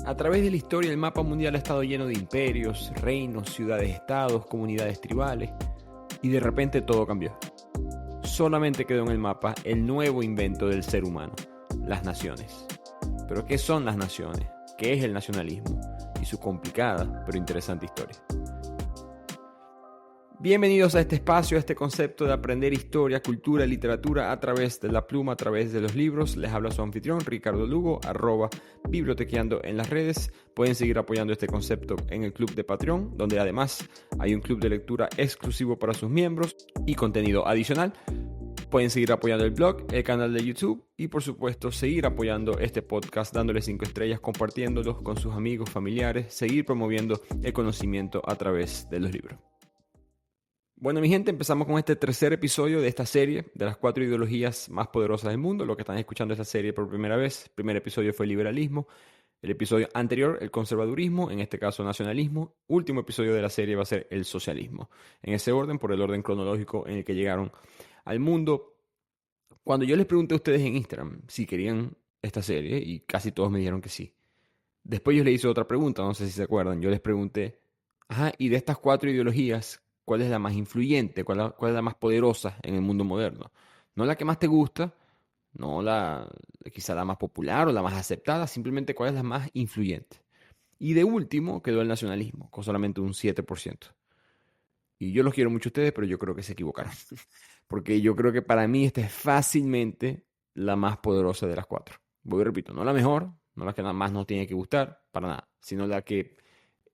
A través de la historia, el mapa mundial ha estado lleno de imperios, reinos, ciudades-estados, comunidades tribales, y de repente todo cambió. Solamente quedó en el mapa el nuevo invento del ser humano, las naciones. ¿Pero qué son las naciones? ¿Qué es el nacionalismo? Y su complicada pero interesante historia. Bienvenidos a este espacio, a este concepto de aprender historia, cultura, literatura a través de la pluma, a través de los libros. Les habla su anfitrión, Ricardo Lugo, @bibliotequeando en las redes. Pueden seguir apoyando este concepto en el club de Patreon, donde además hay un club de lectura exclusivo para sus miembros y contenido adicional. Pueden seguir apoyando el blog, el canal de YouTube y por supuesto seguir apoyando este podcast, dándole 5 estrellas, compartiéndolos con sus amigos, familiares, seguir promoviendo el conocimiento a través de los libros. Bueno, mi gente, empezamos con este tercer episodio de esta serie de las 4 ideologías más poderosas del mundo. Lo que están escuchando esta serie por primera vez, el primer episodio fue el liberalismo, el episodio anterior el conservadurismo, en este caso nacionalismo, último episodio de la serie va a ser el socialismo. En ese orden, por el orden cronológico en el que llegaron al mundo. Cuando yo les pregunté a ustedes en Instagram si querían esta serie, y casi todos me dijeron que sí. Después yo les hice otra pregunta, no sé si se acuerdan. Yo les pregunté, y de estas 4 ideologías, ¿cuál es la más influyente? ¿Cuál es la más poderosa en el mundo moderno? No la que más te gusta, no quizá la más popular o la más aceptada, simplemente cuál es la más influyente. Y de último quedó el nacionalismo, con solamente un 7%. Y yo los quiero mucho a ustedes, pero yo creo que se equivocaron. Porque yo creo que para mí esta es fácilmente la más poderosa de las 4. Voy y repito, no la mejor, no la que nada más nos tiene que gustar, para nada, sino la que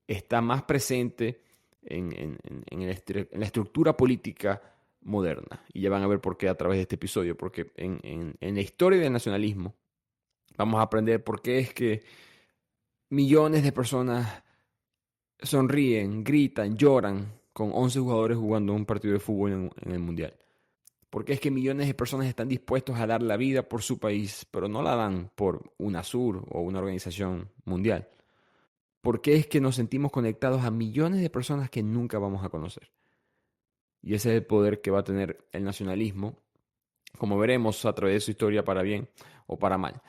está más presente en la estructura política moderna. Y ya van a ver por qué a través de este episodio, porque en la historia del nacionalismo vamos a aprender por qué es que millones de personas sonríen, gritan, lloran con 11 jugadores jugando un partido de fútbol en el Mundial. Porque es que millones de personas están dispuestos a dar la vida por su país, pero no la dan por UNASUR o una organización mundial. Porque es que nos sentimos conectados a millones de personas que nunca vamos a conocer. Y ese es el poder que va a tener el nacionalismo, como veremos a través de su historia, para bien o para mal.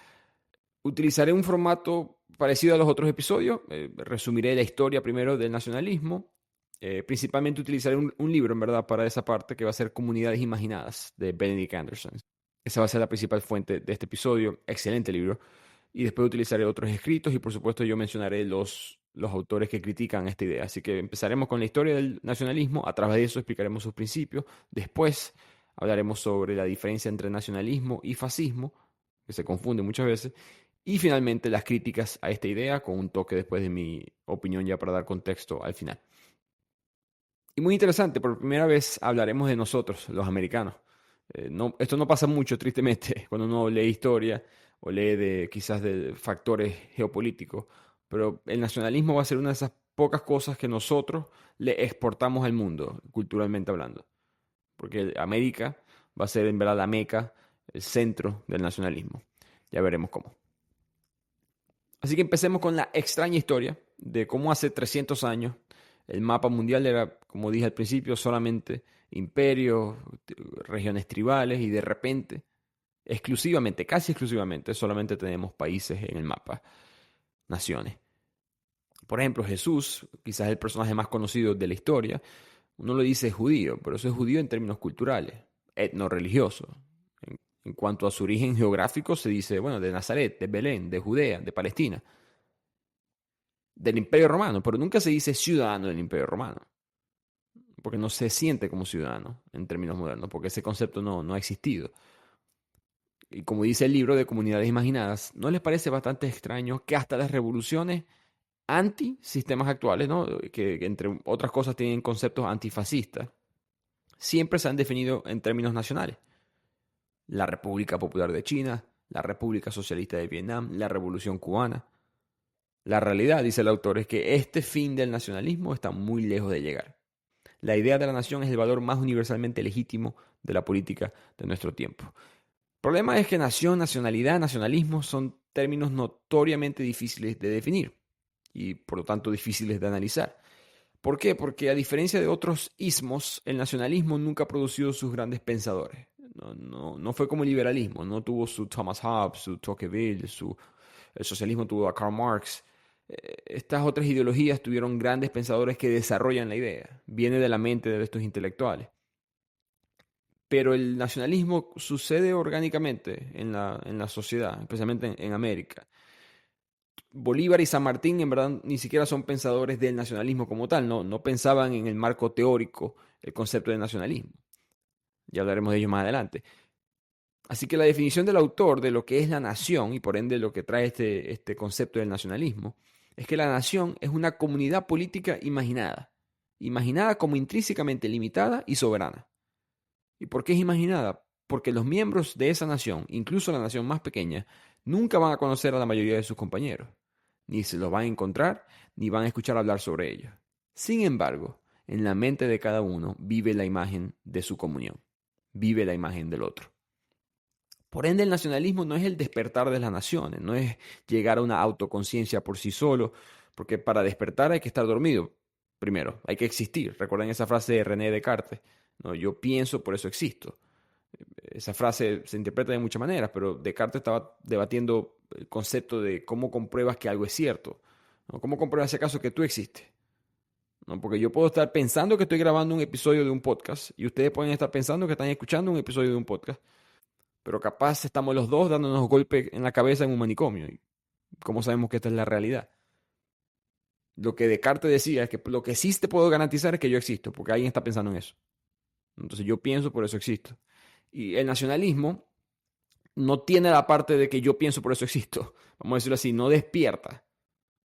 Utilizaré un formato parecido a los otros episodios. Resumiré la historia primero del nacionalismo. Principalmente utilizaré un libro, en verdad, para esa parte, que va a ser Comunidades Imaginadas, de Benedict Anderson. Esa va a ser la principal fuente de este episodio. Excelente libro. Y después utilizaré otros escritos y, por supuesto, yo mencionaré los autores que critican esta idea. Así que empezaremos con la historia del nacionalismo. A través de eso explicaremos sus principios. Después hablaremos sobre la diferencia entre nacionalismo y fascismo, que se confunde muchas veces. Y finalmente las críticas a esta idea, con un toque después de mi opinión ya para dar contexto al final. Y muy interesante, por primera vez hablaremos de nosotros, los americanos. Esto no pasa mucho, tristemente, cuando uno lee historia o lee quizás de factores geopolíticos, pero el nacionalismo va a ser una de esas pocas cosas que nosotros le exportamos al mundo, culturalmente hablando. Porque América va a ser en verdad la meca, el centro del nacionalismo. Ya veremos cómo. Así que empecemos con la extraña historia de cómo hace 300 años el mapa mundial era, como dije al principio, solamente imperios, regiones tribales, y de repente, casi exclusivamente, solamente tenemos países en el mapa, naciones. Por ejemplo, Jesús, quizás el personaje más conocido de la historia, uno lo dice judío, pero eso es judío en términos culturales, etno-religioso. En cuanto a su origen geográfico, se dice, bueno, de Nazaret, de Belén, de Judea, de Palestina, del Imperio Romano, pero nunca se dice ciudadano del Imperio Romano, porque no se siente como ciudadano en términos modernos, porque ese concepto no ha existido. Y como dice el libro de Comunidades Imaginadas, ¿no les parece bastante extraño que hasta las revoluciones anti-sistemas actuales, ¿no?, que entre otras cosas tienen conceptos antifascistas, siempre se han definido en términos nacionales? La República Popular de China, la República Socialista de Vietnam, la Revolución Cubana. La realidad, dice el autor, es que este fin del nacionalismo está muy lejos de llegar. La idea de la nación es el valor más universalmente legítimo de la política de nuestro tiempo. El problema es que nación, nacionalidad, nacionalismo son términos notoriamente difíciles de definir y por lo tanto difíciles de analizar. ¿Por qué? Porque a diferencia de otros ismos, el nacionalismo nunca ha producido sus grandes pensadores. No fue como el liberalismo, no tuvo su Thomas Hobbes, su Tocqueville, el socialismo tuvo a Karl Marx. Estas otras ideologías tuvieron grandes pensadores que desarrollan la idea. Viene de la mente de estos intelectuales. Pero el nacionalismo sucede orgánicamente en la sociedad, especialmente en América. Bolívar y San Martín en verdad ni siquiera son pensadores del nacionalismo como tal, no pensaban en el marco teórico el concepto de nacionalismo. Ya hablaremos de ello más adelante. Así que la definición del autor de lo que es la nación, y por ende lo que trae este concepto del nacionalismo, es que la nación es una comunidad política imaginada como intrínsecamente limitada y soberana. ¿Y por qué es imaginada? Porque los miembros de esa nación, incluso la nación más pequeña, nunca van a conocer a la mayoría de sus compañeros. Ni se los van a encontrar, ni van a escuchar hablar sobre ellos. Sin embargo, en la mente de cada uno vive la imagen de su comunión. Vive la imagen del otro. Por ende, el nacionalismo no es el despertar de las naciones, no es llegar a una autoconciencia por sí solo, porque para despertar hay que estar dormido. Primero, hay que existir. Recuerden esa frase de René Descartes, ¿no? Yo pienso, por eso existo. Esa frase se interpreta de muchas maneras, pero Descartes estaba debatiendo el concepto de cómo compruebas que algo es cierto, ¿no? ¿Cómo compruebas si acaso que tú existes? ¿No? Porque yo puedo estar pensando que estoy grabando un episodio de un podcast y ustedes pueden estar pensando que están escuchando un episodio de un podcast, pero capaz estamos los dos dándonos golpes en la cabeza en un manicomio. ¿Y cómo sabemos que esta es la realidad? Lo que Descartes decía es que lo que sí te puedo garantizar es que yo existo, porque alguien está pensando en eso. Entonces yo pienso, por eso existo. Y el nacionalismo no tiene la parte de que yo pienso, por eso existo. Vamos a decirlo así, no despierta.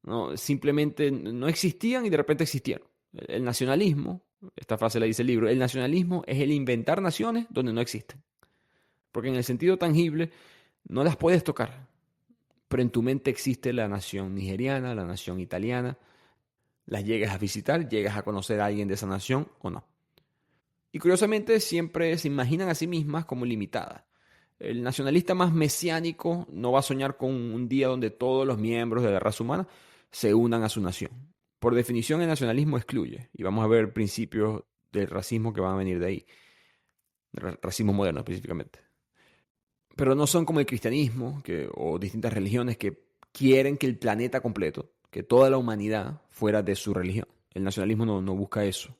¿No? Simplemente no existían y de repente existieron. El nacionalismo, esta frase la dice el libro, el nacionalismo es el inventar naciones donde no existen. Porque en el sentido tangible no las puedes tocar. Pero en tu mente existe la nación nigeriana, la nación italiana. Las llegas a visitar, llegas a conocer a alguien de esa nación o no. Y curiosamente siempre se imaginan a sí mismas como limitadas. El nacionalista más mesiánico no va a soñar con un día donde todos los miembros de la raza humana se unan a su nación. Por definición, el nacionalismo excluye. Y vamos a ver principios del racismo que van a venir de ahí. Racismo moderno específicamente. Pero no son como el cristianismo o distintas religiones que quieren que el planeta completo, que toda la humanidad fuera de su religión. El nacionalismo no busca eso.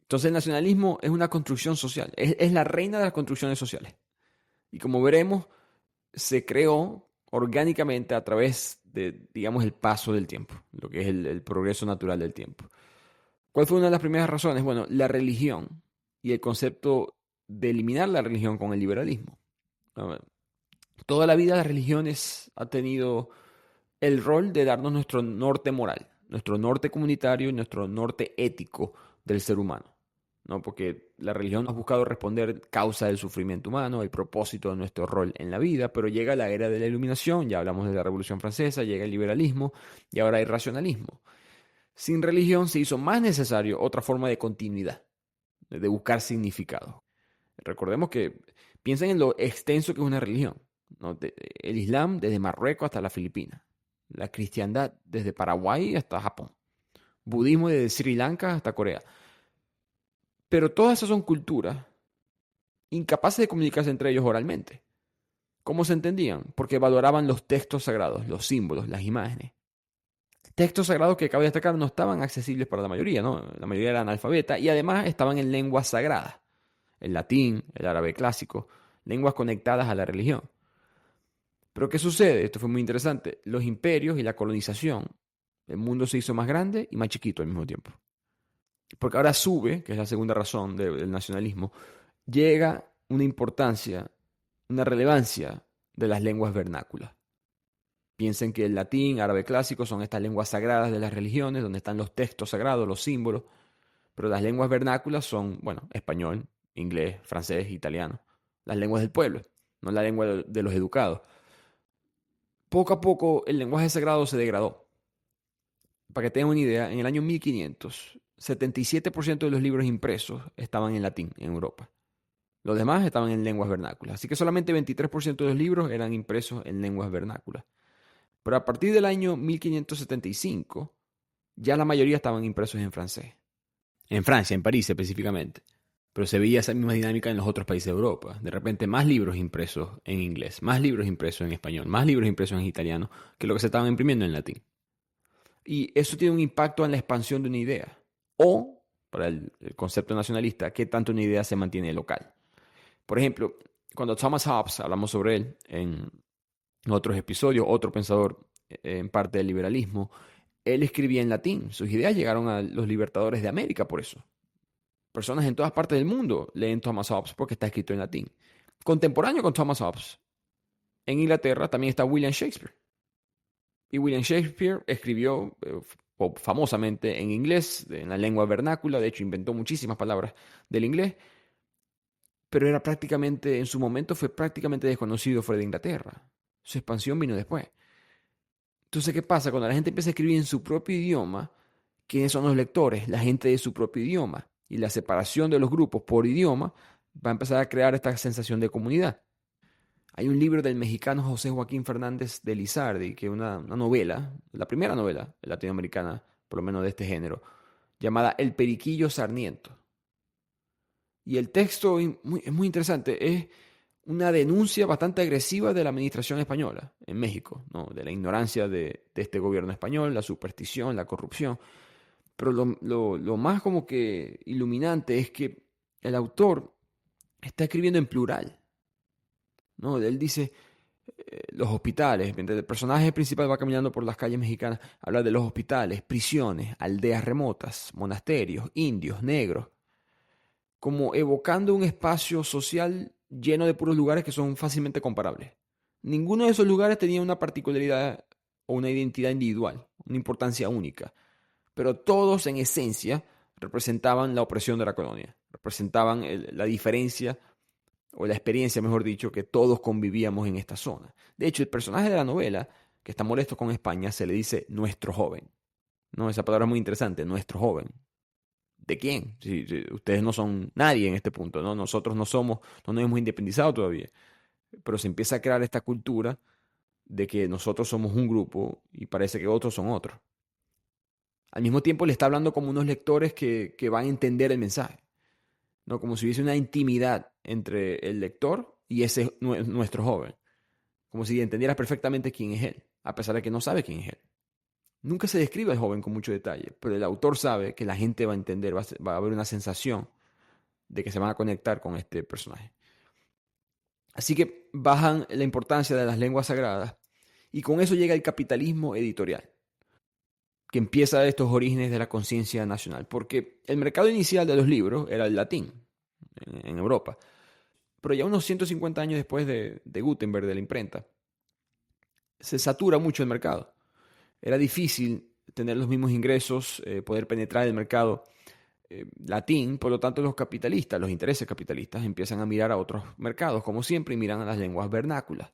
Entonces el nacionalismo es una construcción social, es la reina de las construcciones sociales. Y como veremos, se creó orgánicamente a través de, digamos, el paso del tiempo, lo que es el progreso natural del tiempo. ¿Cuál fue una de las primeras razones? Bueno, la religión y el concepto de eliminar la religión con el liberalismo. Toda la vida las religiones han tenido el rol de darnos nuestro norte moral, nuestro norte comunitario y nuestro norte ético del ser humano. ¿No? Porque la religión ha buscado responder causa del sufrimiento humano, el propósito de nuestro rol en la vida, pero llega la era de la Iluminación, ya hablamos de la Revolución Francesa, llega el liberalismo y ahora hay racionalismo. Sin religión se hizo más necesario otra forma de continuidad, de buscar significado. Recordemos que piensen en lo extenso que es una religión, ¿no? El Islam desde Marruecos hasta las Filipinas, la cristiandad desde Paraguay hasta Japón, budismo desde Sri Lanka hasta Corea. Pero todas esas son culturas incapaces de comunicarse entre ellos oralmente. ¿Cómo se entendían? Porque valoraban los textos sagrados, los símbolos, las imágenes. Textos sagrados que, cabe destacar, no estaban accesibles para la mayoría, ¿no? La mayoría era analfabeta y además estaban en lenguas sagradas. El latín, el árabe clásico, lenguas conectadas a la religión. Pero ¿qué sucede? Esto fue muy interesante. Los imperios y la colonización, el mundo se hizo más grande y más chiquito al mismo tiempo. Porque ahora sube, que es la segunda razón del nacionalismo, llega una importancia, una relevancia de las lenguas vernáculas. Piensen que el latín, árabe clásico son estas lenguas sagradas de las religiones, donde están los textos sagrados, los símbolos, pero las lenguas vernáculas son, bueno, español, inglés, francés, italiano, las lenguas del pueblo, no la lengua de los educados. Poco a poco el lenguaje sagrado se degradó. Para que tengan una idea, en el año 1500, 77% de los libros impresos estaban en latín en Europa. Los demás estaban en lenguas vernáculas. Así que solamente 23% de los libros eran impresos en lenguas vernáculas. Pero a partir del año 1575, ya la mayoría estaban impresos en francés. En Francia, en París específicamente. Pero se veía esa misma dinámica en los otros países de Europa. De repente más libros impresos en inglés, más libros impresos en español, más libros impresos en italiano que lo que se estaban imprimiendo en latín. Y eso tiene un impacto en la expansión de una idea. O, para el concepto nacionalista, qué tanto una idea se mantiene local. Por ejemplo, cuando Thomas Hobbes, hablamos sobre él en otros episodios, otro pensador en parte del liberalismo, él escribía en latín. Sus ideas llegaron a los libertadores de América por eso. Personas en todas partes del mundo leen Thomas Hobbes porque está escrito en latín. Contemporáneo con Thomas Hobbes, en Inglaterra también está William Shakespeare. Y William Shakespeare escribió famosamente en inglés, en la lengua vernácula, de hecho inventó muchísimas palabras del inglés, pero era prácticamente, en su momento fue prácticamente desconocido fuera de Inglaterra. Su expansión vino después. Entonces, ¿qué pasa? Cuando la gente empieza a escribir en su propio idioma, ¿quiénes son los lectores? La gente de su propio idioma. Y la separación de los grupos por idioma va a empezar a crear esta sensación de comunidad. Hay un libro del mexicano José Joaquín Fernández de Lizardi, que es una novela, la primera novela latinoamericana, por lo menos de este género, llamada El Periquillo Sarniento. Y el texto es muy interesante, es una denuncia bastante agresiva de la administración española en México, ¿no? De la ignorancia de este gobierno español, la superstición, la corrupción. Pero lo más como que iluminante es que el autor está escribiendo en plural, ¿no? Él dice los hospitales, mientras el personaje principal va caminando por las calles mexicanas, habla de los hospitales, prisiones, aldeas remotas, monasterios, indios, negros, como evocando un espacio social lleno de puros lugares que son fácilmente comparables. Ninguno de esos lugares tenía una particularidad o una identidad individual, una importancia única, pero todos en esencia representaban la opresión de la colonia, representaban la diferencia o la experiencia, mejor dicho, que todos convivíamos en esta zona. De hecho, el personaje de la novela, que está molesto con España, se le dice nuestro joven. No, esa palabra es muy interesante, nuestro joven. ¿De quién? Si ustedes no son nadie en este punto, ¿no? Nosotros no nos hemos independizado todavía. Pero se empieza a crear esta cultura de que nosotros somos un grupo y parece que otros son otros. Al mismo tiempo le está hablando como unos lectores que van a entender el mensaje, ¿no? Como si hubiese una intimidad entre el lector y ese nuestro joven. Como si entendieras perfectamente quién es él, a pesar de que no sabe quién es él. Nunca se describe al joven con mucho detalle, pero el autor sabe que la gente va a entender, va a haber una sensación de que se van a conectar con este personaje. Así que bajan la importancia de las lenguas sagradas y con eso llega el capitalismo editorial, que empieza de estos orígenes de la conciencia nacional, porque el mercado inicial de los libros era el latín en Europa, pero ya unos 150 años después de Gutenberg, de la imprenta, se satura mucho el mercado. Era difícil tener los mismos ingresos, poder penetrar el mercado latín, por lo tanto los capitalistas, los intereses capitalistas empiezan a mirar a otros mercados, como siempre, y miran a las lenguas vernáculas.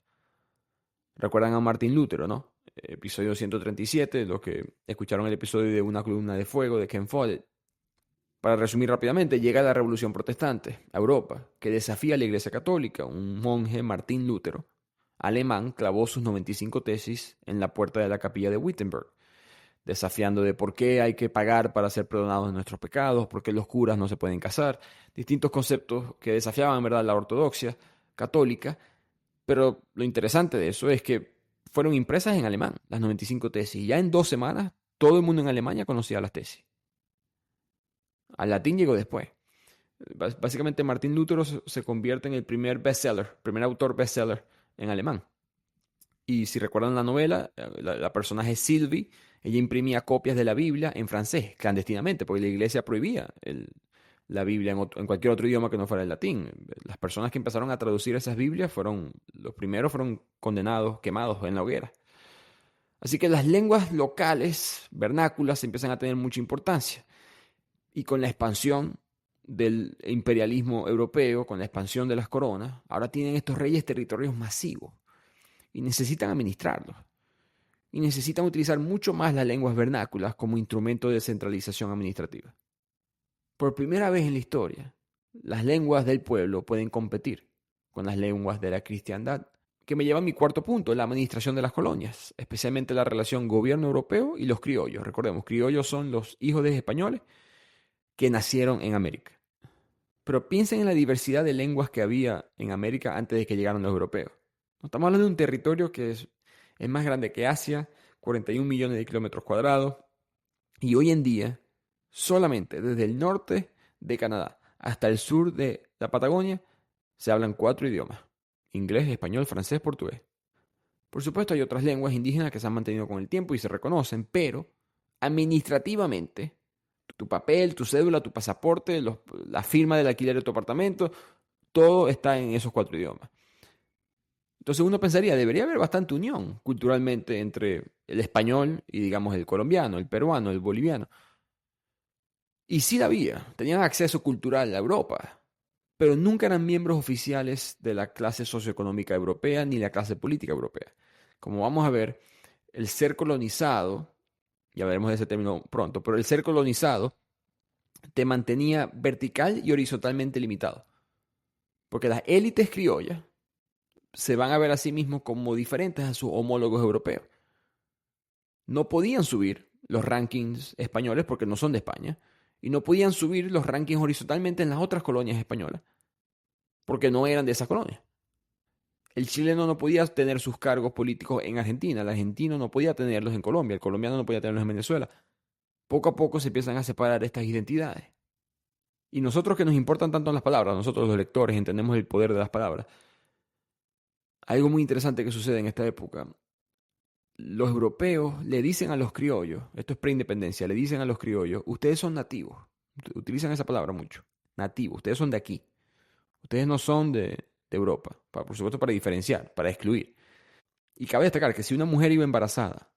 Recuerdan a Martín Lutero, ¿no? Episodio 137, los que escucharon el episodio de Una columna de fuego de Ken Follett. Para resumir rápidamente, llega la Revolución Protestante a Europa, que desafía a la Iglesia Católica. Un monje, Martín Lutero, alemán, clavó sus 95 tesis en la puerta de la capilla de Wittenberg, desafiando de por qué hay que pagar para ser perdonados de nuestros pecados, por qué los curas no se pueden casar, distintos conceptos que desafiaban en verdad la ortodoxia católica, pero lo interesante de eso es que fueron impresas en alemán, las 95 tesis, y ya en 2 semanas todo el mundo en Alemania conocía las tesis. Al latín llegó después. Básicamente Martín Lutero se convierte en el primer bestseller, primer autor bestseller en alemán. Y si recuerdan la novela, la personaje Sylvie, ella imprimía copias de la Biblia en francés, clandestinamente, porque la iglesia prohibía la Biblia en cualquier otro idioma que no fuera el latín. Las personas que empezaron a traducir esas Biblias los primeros fueron condenados, quemados en la hoguera. Así que las lenguas locales, vernáculas, empiezan a tener mucha importancia. Y con la expansión del imperialismo europeo, con la expansión de las coronas, ahora tienen estos reyes territorios masivos y necesitan administrarlos. Y necesitan utilizar mucho más las lenguas vernáculas como instrumento de centralización administrativa. Por primera vez en la historia, las lenguas del pueblo pueden competir con las lenguas de la cristiandad, que me lleva a mi cuarto punto, la administración de las colonias, especialmente la relación gobierno europeo y los criollos. Recordemos, criollos son los hijos de españoles que nacieron en América. Pero piensen en la diversidad de lenguas que había en América antes de que llegaran los europeos. Estamos hablando de un territorio que es más grande que Asia, 41 millones de kilómetros cuadrados. Y hoy en día, solamente desde el norte de Canadá hasta el sur de la Patagonia, se hablan 4 idiomas: inglés, español, francés, portugués. Por supuesto, hay otras lenguas indígenas que se han mantenido con el tiempo y se reconocen, pero administrativamente, tu papel, tu cédula, tu pasaporte, la firma del alquiler de tu apartamento, todo está en esos 4 idiomas. Entonces uno pensaría, debería haber bastante unión culturalmente entre el español y, digamos, el colombiano, el peruano, el boliviano. Y sí la había, tenían acceso cultural a Europa, pero nunca eran miembros oficiales de la clase socioeconómica europea ni la clase política europea. Como vamos a ver, el ser colonizado, ya veremos ese término pronto, pero el ser colonizado te mantenía vertical y horizontalmente limitado. Porque las élites criollas se van a ver a sí mismos como diferentes a sus homólogos europeos. No podían subir los rankings españoles porque no son de España, y no podían subir los rankings horizontalmente en las otras colonias españolas porque no eran de esas colonias. El chileno no podía tener sus cargos políticos en Argentina, el argentino no podía tenerlos en Colombia, el colombiano no podía tenerlos en Venezuela. Poco a poco se empiezan a separar estas identidades. Y nosotros que nos importan tanto las palabras, nosotros los lectores entendemos el poder de las palabras. Algo muy interesante que sucede en esta época. Los europeos le dicen a los criollos, esto es preindependencia, le dicen a los criollos, ustedes son nativos. Utilizan esa palabra mucho. Nativos, ustedes son de aquí. Ustedes no son de Europa. Por supuesto, para diferenciar, para excluir. Y cabe destacar que si una mujer iba embarazada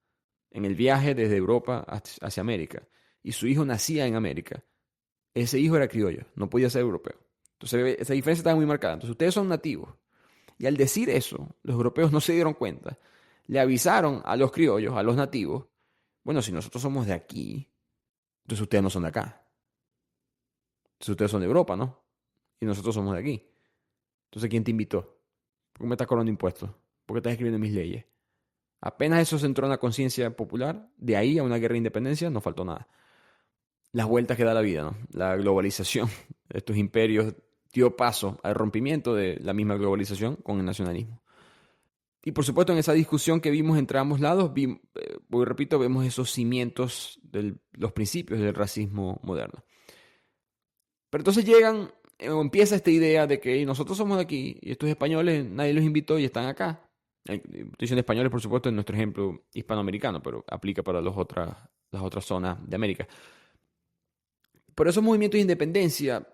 en el viaje desde Europa hacia América y su hijo nacía en América, ese hijo era criollo, no podía ser europeo. Entonces esa diferencia estaba muy marcada. Entonces ustedes son nativos. Y al decir eso, los europeos no se dieron cuenta. Le avisaron a los criollos, a los nativos, bueno, si nosotros somos de aquí, entonces ustedes no son de acá. Entonces ustedes son de Europa, ¿no? Y nosotros somos de aquí. Entonces, ¿quién te invitó? ¿Por qué me estás cobrando impuestos? ¿Por qué estás escribiendo mis leyes? Apenas eso se entró en la conciencia popular, de ahí a una guerra de independencia no faltó nada. Las vueltas que da la vida, ¿no? La globalización de estos imperios dio paso al rompimiento de la misma globalización con el nacionalismo. Y por supuesto en esa discusión que vimos entre ambos lados, repito, vemos esos cimientos de los principios del racismo moderno. Pero entonces empieza esta idea de que nosotros somos de aquí y estos españoles nadie los invitó y están acá. Estoy diciendo españoles, por supuesto, en nuestro ejemplo hispanoamericano, pero aplica para las otras zonas de América. Por esos movimientos de independencia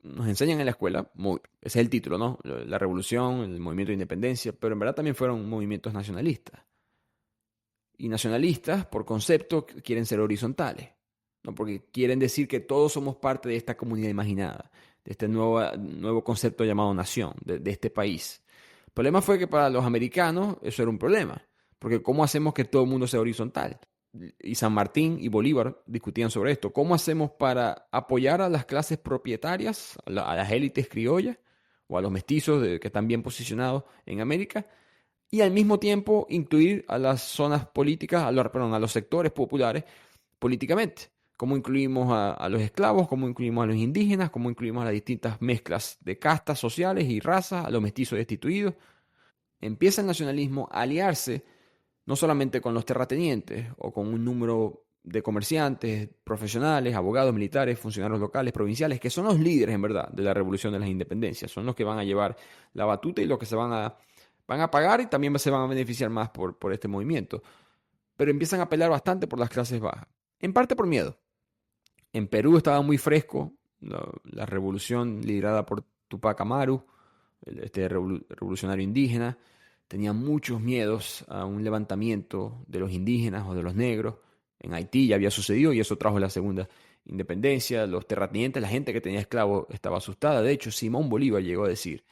nos enseñan en la escuela, ese es el título, ¿no? La revolución, el movimiento de independencia, pero en verdad también fueron movimientos nacionalistas. Y nacionalistas, por concepto, quieren ser horizontales, ¿no? Porque quieren decir que todos somos parte de esta comunidad imaginada, de este nuevo concepto llamado nación, de este país. El problema fue que para los americanos eso era un problema, porque ¿cómo hacemos que todo el mundo sea horizontal? Y San Martín y Bolívar discutían sobre esto. ¿Cómo hacemos para apoyar a las clases propietarias, a las élites criollas o a los mestizos que están bien posicionados en América? Y al mismo tiempo incluir a las zonas políticas, a los sectores populares políticamente. ¿Cómo incluimos a los esclavos? ¿Cómo incluimos a los indígenas? ¿Cómo incluimos a las distintas mezclas de castas sociales y razas? A los mestizos destituidos. Empieza el nacionalismo a aliarse no solamente con los terratenientes o con un número de comerciantes, profesionales, abogados, militares, funcionarios locales, provinciales, que son los líderes en verdad de la revolución de las independencias. Son los que van a llevar la batuta y los que se van a pagar y también se van a beneficiar más por este movimiento. Pero empiezan a pelear bastante por las clases bajas. En parte por miedo. En Perú estaba muy fresco la revolución liderada por Tupac Amaru, este revolucionario indígena. Tenía muchos miedos a un levantamiento de los indígenas o de los negros. En Haití ya había sucedido y eso trajo la segunda independencia. Los terratenientes, la gente que tenía esclavos estaba asustada. De hecho, Simón Bolívar llegó a decir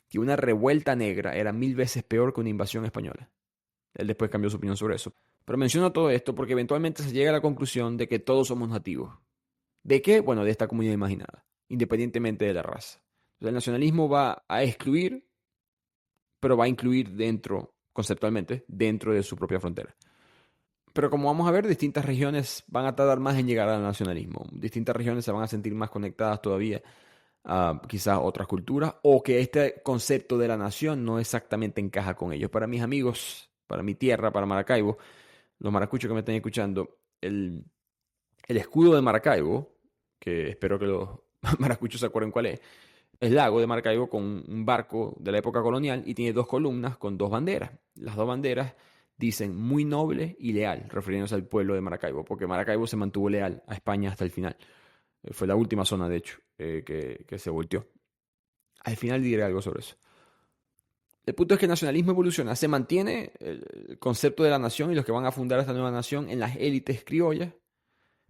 que una revuelta negra era 1000 veces peor que una invasión española. Él después cambió su opinión sobre eso. Pero menciono todo esto porque eventualmente se llega a la conclusión de que todos somos nativos. ¿De qué? Bueno, de esta comunidad imaginada, independientemente de la raza. Entonces, el nacionalismo va a excluir, pero va a incluir conceptualmente, dentro de su propia frontera. Pero como vamos a ver, distintas regiones van a tardar más en llegar al nacionalismo. Distintas regiones se van a sentir más conectadas todavía a quizás otras culturas, o que este concepto de la nación no exactamente encaja con ellos. Para mis amigos, para mi tierra, para Maracaibo, los maracuchos que me estén escuchando, el escudo de Maracaibo, que espero que los maracuchos se acuerden cuál es, el lago de Maracaibo con un barco de la época colonial y tiene dos columnas con dos banderas. Las dos banderas dicen muy noble y leal, refiriéndose al pueblo de Maracaibo, porque Maracaibo se mantuvo leal a España hasta el final. Fue la última zona, de hecho, que se volteó. Al final diré algo sobre eso. El punto es que el nacionalismo evoluciona, se mantiene el concepto de la nación y los que van a fundar esta nueva nación en las élites criollas,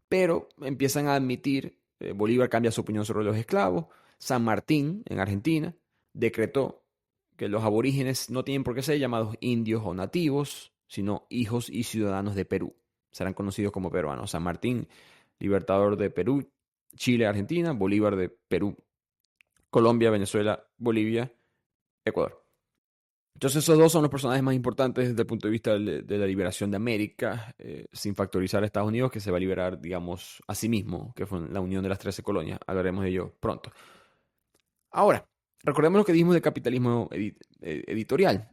pero empiezan a admitir, Bolívar cambia su opinión sobre los esclavos, San Martín, en Argentina, decretó que los aborígenes no tienen por qué ser llamados indios o nativos, sino hijos y ciudadanos de Perú. Serán conocidos como peruanos. San Martín, libertador de Perú, Chile, Argentina, Bolívar de Perú, Colombia, Venezuela, Bolivia, Ecuador. Entonces esos dos son los personajes más importantes desde el punto de vista de la liberación de América, sin factorizar a Estados Unidos, que se va a liberar, digamos, a sí mismo, que fue la unión de las 13 colonias. Hablaremos de ello pronto. Ahora, recordemos lo que dijimos del capitalismo editorial.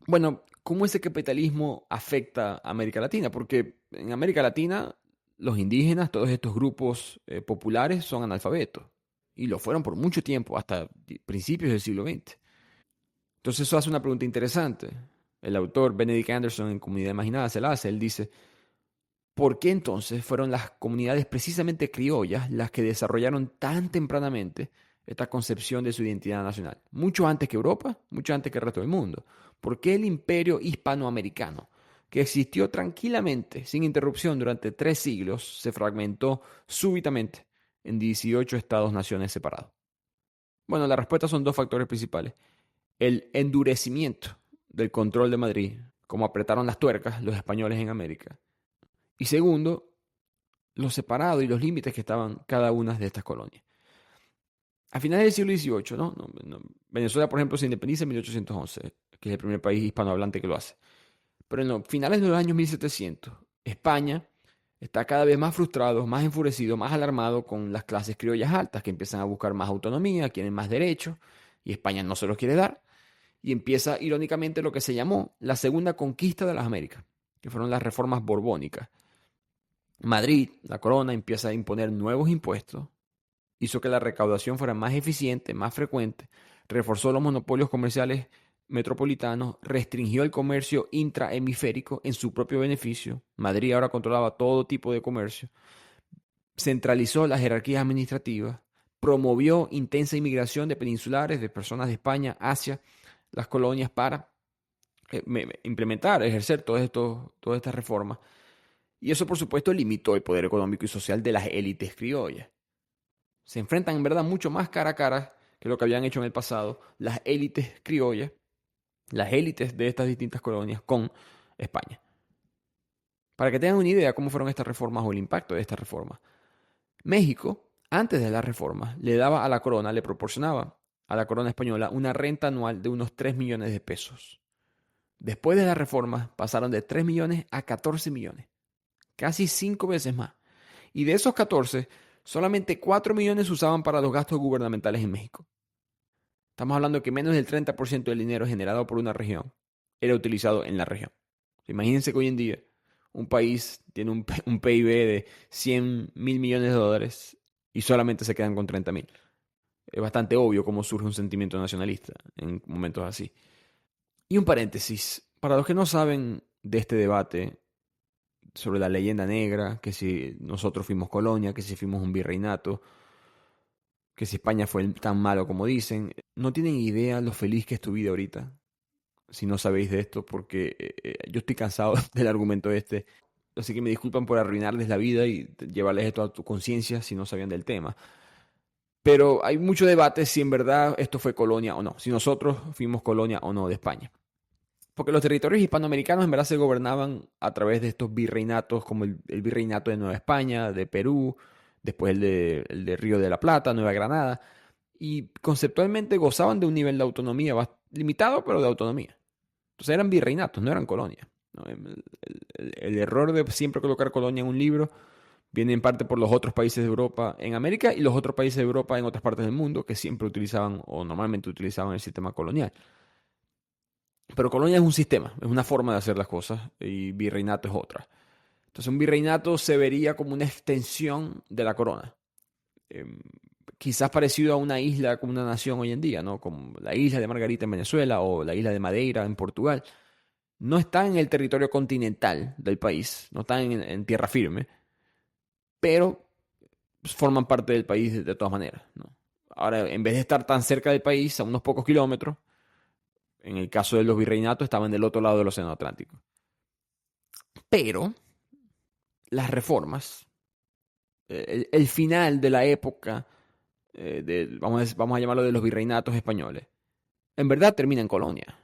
Bueno, ¿cómo ese capitalismo afecta a América Latina? Porque en América Latina los indígenas, todos estos grupos populares son analfabetos. Y lo fueron por mucho tiempo, hasta principios del siglo XX. Entonces eso hace una pregunta interesante. El autor Benedict Anderson en Comunidad Imaginada se la hace. Él dice, ¿por qué entonces fueron las comunidades precisamente criollas las que desarrollaron tan tempranamente esta concepción de su identidad nacional? Mucho antes que Europa, mucho antes que el resto del mundo. ¿Por qué el imperio hispanoamericano, que existió tranquilamente, sin interrupción durante 3 siglos, se fragmentó súbitamente en 18 estados-naciones separados? Bueno, la respuesta son dos factores principales. El endurecimiento del control de Madrid, como apretaron las tuercas los españoles en América. Y segundo, los separados y los límites que estaban cada una de estas colonias. A finales del siglo XVIII, Venezuela, por ejemplo, se independiza en 1811, que es el primer país hispanohablante que lo hace. Pero en los finales de los años 1700, España está cada vez más frustrado, más enfurecido, más alarmado con las clases criollas altas, que empiezan a buscar más autonomía, quieren más derechos, y España no se los quiere dar. Y empieza irónicamente lo que se llamó la segunda conquista de las Américas, que fueron las reformas borbónicas. Madrid, la corona, empieza a imponer nuevos impuestos, hizo que la recaudación fuera más eficiente, más frecuente, reforzó los monopolios comerciales metropolitanos, restringió el comercio intrahemisférico en su propio beneficio. Madrid ahora controlaba todo tipo de comercio, centralizó las jerarquías administrativas, promovió intensa inmigración de peninsulares, de personas de España hacia las colonias para implementar, ejercer todas estas reformas. Y eso, por supuesto, limitó el poder económico y social de las élites criollas. Se enfrentan, en verdad, mucho más cara a cara que lo que habían hecho en el pasado las élites criollas, las élites de estas distintas colonias con España. Para que tengan una idea de cómo fueron estas reformas o el impacto de estas reformas. México, antes de las reformas, le daba a la corona, le proporcionaba a la corona española una renta anual de unos 3 millones de pesos. Después de las reformas pasaron de 3 millones a 14 millones, casi 5 veces más. Y de esos 14, solamente 4 millones se usaban para los gastos gubernamentales en México. Estamos hablando de que menos del 30% del dinero generado por una región era utilizado en la región. Imagínense que hoy en día un país tiene un PIB de 100 mil millones de dólares y solamente se quedan con 30 mil. Es bastante obvio cómo surge un sentimiento nacionalista en momentos así. Y un paréntesis, para los que no saben de este debate sobre la leyenda negra, que si nosotros fuimos colonia, que si fuimos un virreinato, que si España fue tan malo como dicen, no tienen idea lo feliz que es tu vida ahorita, si no sabéis de esto, porque yo estoy cansado del argumento este, así que me disculpan por arruinarles la vida y llevarles esto a tu conciencia si no sabían del tema. Pero hay mucho debate si en verdad esto fue colonia o no, si nosotros fuimos colonia o no de España. Porque los territorios hispanoamericanos en verdad se gobernaban a través de estos virreinatos, como el virreinato de Nueva España, de Perú, después el de Río de la Plata, Nueva Granada, y conceptualmente gozaban de un nivel de autonomía limitado, pero de autonomía. Entonces eran virreinatos, no eran colonias, ¿no? El error de siempre colocar colonia en un libro viene en parte por los otros países de Europa en América y los otros países de Europa en otras partes del mundo que siempre utilizaban o normalmente utilizaban el sistema colonial. Pero colonia es un sistema, es una forma de hacer las cosas y virreinato es otra. Entonces un virreinato se vería como una extensión de la corona. Eh, Quizás parecido a una isla como una nación hoy en día, ¿no? Como la isla de Margarita en Venezuela o la isla de Madeira en Portugal. No están en el territorio continental del país, no están en tierra firme, pero forman parte del país de todas maneras, ¿no? Ahora, en vez de estar tan cerca del país, a unos pocos kilómetros, en el caso de los virreinatos estaban del otro lado del Océano Atlántico. Pero las reformas, el final de la época, vamos a llamarlo de los virreinatos españoles, en verdad termina en colonia.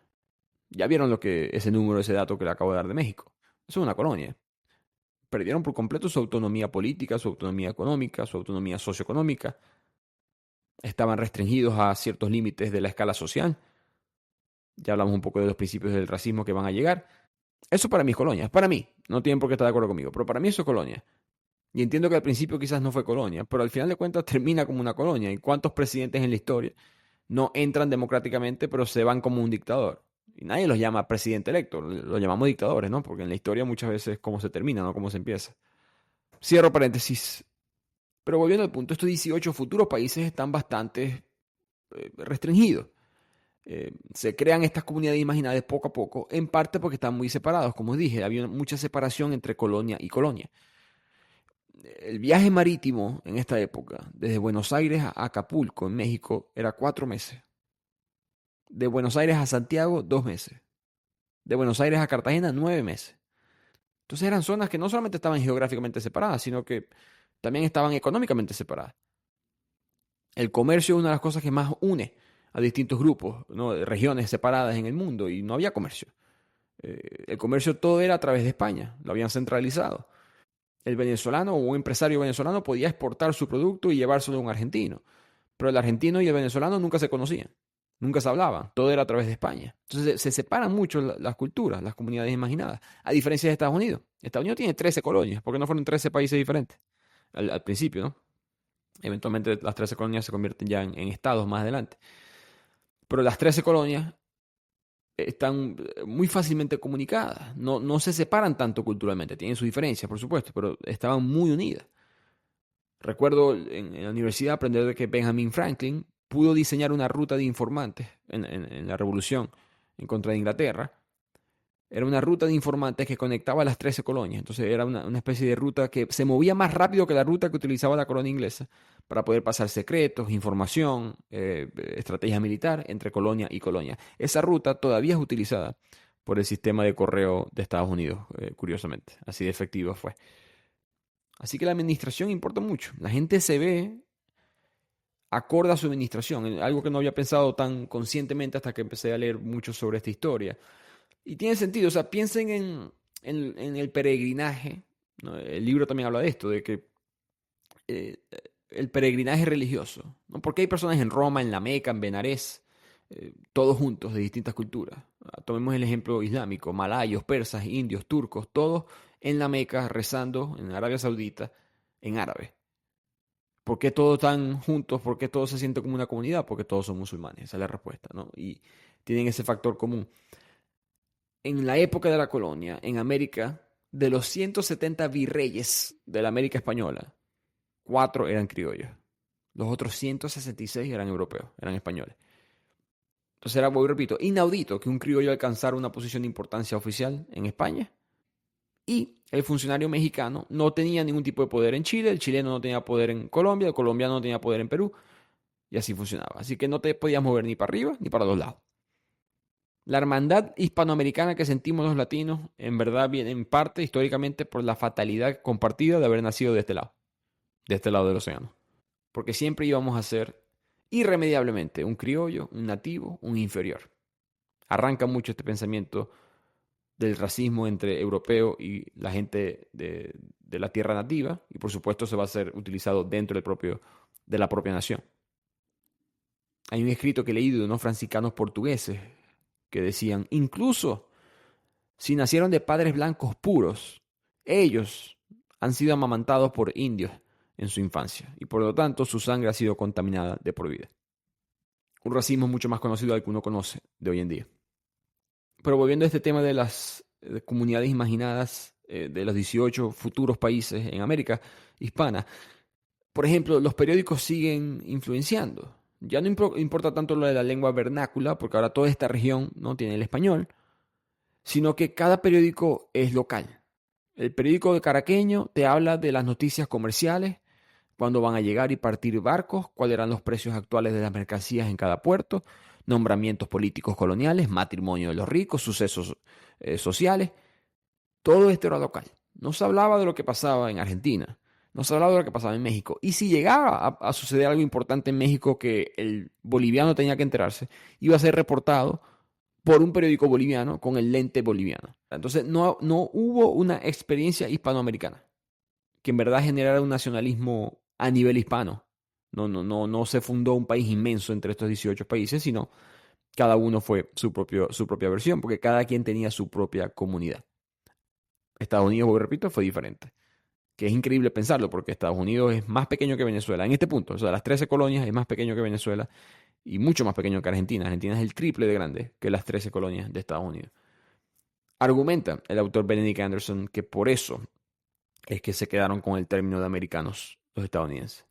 Ya vieron lo que ese número, ese dato que le acabo de dar de México. Eso es una colonia. Perdieron por completo su autonomía política, su autonomía económica, su autonomía socioeconómica. Estaban restringidos a ciertos límites de la escala social. Ya hablamos un poco de los principios del racismo que van a llegar. Eso para mí es colonia. Para mí. No tienen por qué estar de acuerdo conmigo. Pero para mí eso es colonia. Y entiendo que al principio quizás no fue colonia. Pero al final de cuentas termina como una colonia. ¿Y cuántos presidentes en la historia no entran democráticamente pero se van como un dictador? Y nadie los llama presidente electo. Los llamamos dictadores, ¿no? Porque en la historia muchas veces es cómo se termina, no cómo se empieza. Cierro paréntesis. Pero volviendo al punto, estos 18 futuros países están bastante restringidos. Se crean estas comunidades imaginadas poco a poco, en parte porque están muy separados. Como dije, había mucha separación entre colonia y colonia. El viaje marítimo en esta época, desde Buenos Aires a Acapulco, en México, era 4 meses. De Buenos Aires a Santiago, 2 meses. De Buenos Aires a Cartagena, 9 meses. Entonces eran zonas que no solamente estaban geográficamente separadas, sino que también estaban económicamente separadas. El comercio es una de las cosas que más une a distintos grupos, ¿no? De regiones separadas en el mundo, y no había comercio. El comercio todo era a través de España, lo habían centralizado. El venezolano o un empresario venezolano podía exportar su producto y llevárselo a un argentino, pero el argentino y el venezolano nunca se conocían, nunca se hablaban, todo era a través de España. Entonces se separan mucho las culturas, las comunidades imaginadas, a diferencia de Estados Unidos. Estados Unidos tiene 13 colonias, porque no fueron 13 países diferentes al principio, ¿no? Eventualmente las 13 colonias se convierten ya en estados más adelante. Pero las 13 colonias están muy fácilmente comunicadas, no se separan tanto culturalmente, tienen sus diferencias, por supuesto, pero estaban muy unidas. Recuerdo en la universidad aprender de que Benjamin Franklin pudo diseñar una ruta de informantes en la revolución en contra de Inglaterra. Era una ruta de informantes que conectaba las 13 colonias. Entonces era una especie de ruta que se movía más rápido que la ruta que utilizaba la corona inglesa para poder pasar secretos, información, estrategia militar entre colonia y colonia. Esa ruta todavía es utilizada por el sistema de correo de Estados Unidos, curiosamente. Así de efectivo fue. Así que la administración importa mucho. La gente se ve acorde a su administración, algo que no había pensado tan conscientemente hasta que empecé a leer mucho sobre esta historia. Y tiene sentido, o sea, piensen en el peregrinaje, ¿no? El libro también habla de esto, de que eh, el peregrinaje religioso, ¿no? Porque hay personas en Roma, en la Meca, en Benarés, todos juntos, de distintas culturas. Tomemos el ejemplo islámico, malayos, persas, indios, turcos, todos en la Meca rezando en Arabia Saudita en árabe. ¿Por qué todos están juntos? ¿Por qué todos se sienten como una comunidad? Porque todos son musulmanes, esa es la respuesta, ¿no? Y tienen ese factor común. En la época de la colonia, en América, de los 170 virreyes de la América española, 4 eran criollos. Los otros 166 eran europeos, eran españoles. Entonces era, voy repito, inaudito que un criollo alcanzara una posición de importancia oficial en España y el funcionario mexicano no tenía ningún tipo de poder en Chile, el chileno no tenía poder en Colombia, el colombiano no tenía poder en Perú, y así funcionaba. Así que no te podías mover ni para arriba ni para los lados. La hermandad hispanoamericana que sentimos los latinos en verdad viene en parte históricamente por la fatalidad compartida de haber nacido de este lado del océano. Porque siempre íbamos a ser irremediablemente un criollo, un nativo, un inferior. Arranca mucho este pensamiento del racismo entre europeo y la gente de la tierra nativa, y por supuesto se va a ser utilizado dentro de la propia nación. Hay un escrito que he leído de unos franciscanos portugueses que decían, incluso si nacieron de padres blancos puros, ellos han sido amamantados por indios en su infancia y por lo tanto su sangre ha sido contaminada de por vida. Un racismo mucho más conocido al que uno conoce de hoy en día. Pero volviendo a este tema de las comunidades imaginadas de los 18 futuros países en América hispana, por ejemplo, los periódicos siguen influenciando. Ya no importa tanto lo de la lengua vernácula, porque ahora toda esta región no tiene el español, sino que cada periódico es local. El periódico de caraqueño te habla de las noticias comerciales, cuándo van a llegar y partir barcos, cuáles eran los precios actuales de las mercancías en cada puerto, nombramientos políticos coloniales, matrimonio de los ricos, sucesos sociales. Todo esto era local. No se hablaba de lo que pasaba en Argentina, no se hablaba de lo que pasaba en México. Y si llegaba a suceder algo importante en México que el boliviano tenía que enterarse, iba a ser reportado por un periódico boliviano con el lente boliviano. Entonces no hubo una experiencia hispanoamericana que en verdad generara un nacionalismo a nivel hispano. No se fundó un país inmenso entre estos 18 países, sino cada uno fue su propia versión, porque cada quien tenía su propia comunidad. Estados Unidos, como repito, fue diferente. Que es increíble pensarlo, porque Estados Unidos es más pequeño que Venezuela. En este punto, o sea, las 13 colonias es más pequeño que Venezuela y mucho más pequeño que Argentina. Argentina es el triple de grande que las 13 colonias de Estados Unidos. Argumenta el autor Benedict Anderson que por eso es que se quedaron con el término de americanos los estadounidenses.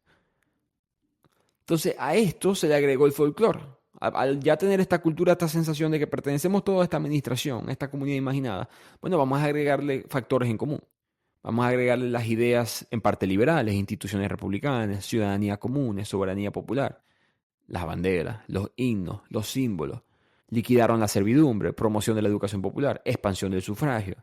Entonces a esto se le agregó el folclore. Al ya tener esta cultura, esta sensación de que pertenecemos todos a esta administración, a esta comunidad imaginada, bueno, vamos a agregarle factores en común. Vamos a agregarle las ideas en parte liberales, instituciones republicanas, ciudadanía común, soberanía popular, las banderas, los himnos, los símbolos. Liquidaron la servidumbre, promoción de la educación popular, expansión del sufragio.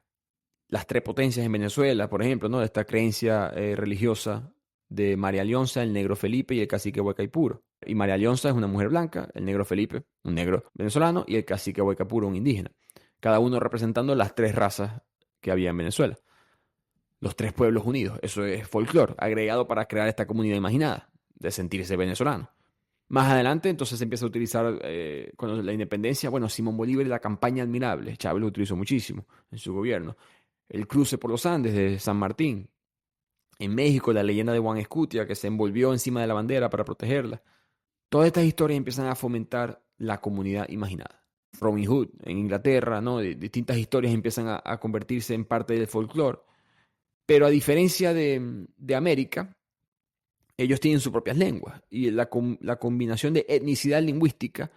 Las tres potencias en Venezuela, por ejemplo, ¿no? Esta creencia religiosa de María Leonza, el negro Felipe y el cacique Huaycaipuro. Y María Leonza es una mujer blanca, el negro Felipe, un negro venezolano, y el cacique Huaycaipuro, un indígena. Cada uno representando las tres razas que había en Venezuela. Los tres pueblos unidos, eso es folclore, agregado para crear esta comunidad imaginada, de sentirse venezolano. Más adelante, entonces se empieza a utilizar, con la independencia, bueno, Simón Bolívar y la campaña admirable, Chávez lo utilizó muchísimo en su gobierno. El cruce por los Andes de San Martín. En México, la leyenda de Juan Escutia, que se envolvió encima de la bandera para protegerla. Todas estas historias empiezan a fomentar la comunidad imaginada. Robin Hood en Inglaterra, ¿no? Distintas historias empiezan a convertirse en parte del folclore. Pero a diferencia de América, ellos tienen sus propias lenguas. Y la combinación de etnicidad lingüística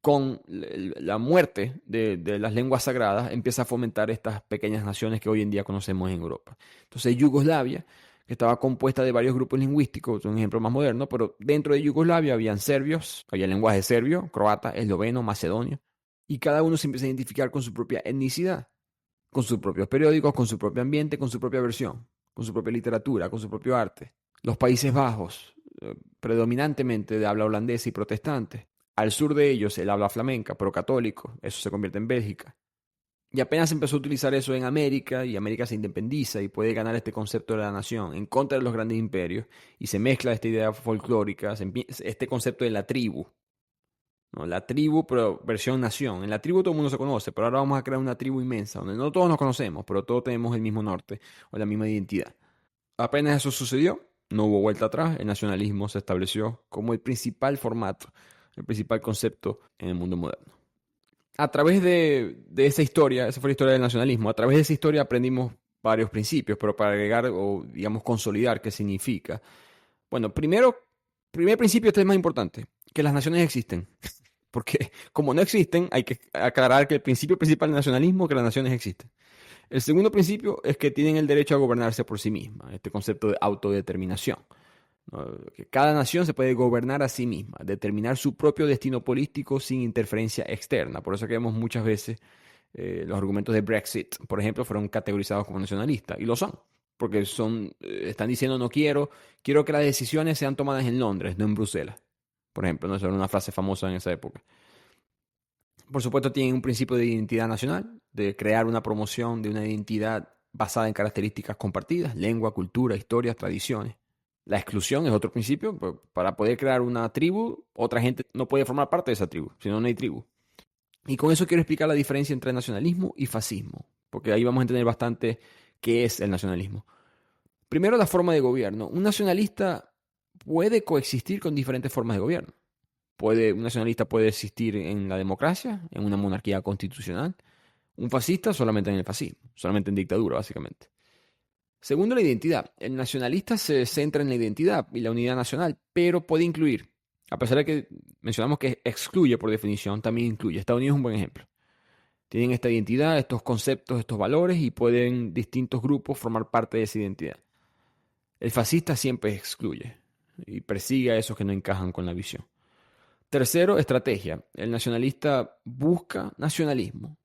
con la muerte de las lenguas sagradas empieza a fomentar estas pequeñas naciones que hoy en día conocemos en Europa. Entonces Yugoslavia, que estaba compuesta de varios grupos lingüísticos, un ejemplo más moderno, pero dentro de Yugoslavia habían serbios, había lenguaje serbio, croata, esloveno, macedonio, y cada uno se empieza a identificar con su propia etnicidad, con sus propios periódicos, con su propio ambiente, con su propia versión, con su propia literatura, con su propio arte. Los Países Bajos, predominantemente de habla holandesa y protestante. Al sur de ellos el habla flamenca, pero católico, eso se convierte en Bélgica. Y apenas empezó a utilizar eso en América, y América se independiza y puede ganar este concepto de la nación en contra de los grandes imperios, y se mezcla esta idea folclórica, este concepto de la tribu. ¿No? La tribu, pero versión nación. En la tribu todo el mundo se conoce, pero ahora vamos a crear una tribu inmensa, donde no todos nos conocemos, pero todos tenemos el mismo norte o la misma identidad. Apenas eso sucedió, no hubo vuelta atrás, el nacionalismo se estableció como el principal formato, el principal concepto en el mundo moderno. A través de esa historia, esa fue la historia del nacionalismo, a través de esa historia aprendimos varios principios, pero para agregar o, digamos, consolidar qué significa. Bueno, primer principio, este es más importante, que las naciones existen. Porque como no existen, hay que aclarar que el principio principal del nacionalismo es que las naciones existen. El segundo principio es que tienen el derecho a gobernarse por sí mismas, este concepto de autodeterminación. ¿No? Que cada nación se puede gobernar a sí misma, determinar su propio destino político sin interferencia externa. Por eso que vemos muchas veces los argumentos de Brexit, por ejemplo, fueron categorizados como nacionalistas, y lo son, porque están diciendo quiero que las decisiones sean tomadas en Londres, no en Bruselas. Por ejemplo, ¿no? Esa era una frase famosa en esa época. Por supuesto, tienen un principio de identidad nacional, de crear una promoción de una identidad basada en características compartidas, lengua, cultura, historias, tradiciones. La exclusión es otro principio. Para poder crear una tribu, otra gente no puede formar parte de esa tribu, si no, no hay tribu. Y con eso quiero explicar la diferencia entre nacionalismo y fascismo, porque ahí vamos a entender bastante qué es el nacionalismo. Primero, la forma de gobierno. Un nacionalista puede coexistir con diferentes formas de gobierno. Un nacionalista puede existir en la democracia, en una monarquía constitucional, Un fascista solamente en el fascismo, solamente en dictadura, básicamente. Segundo, la identidad. El nacionalista se centra en la identidad y la unidad nacional, pero puede incluir, a pesar de que mencionamos que excluye por definición, también incluye. Estados Unidos es un buen ejemplo. Tienen esta identidad, estos conceptos, estos valores y pueden distintos grupos formar parte de esa identidad. El fascista siempre excluye y persigue a esos que no encajan con la visión. Tercero, estrategia. El nacionalista busca nacionalismo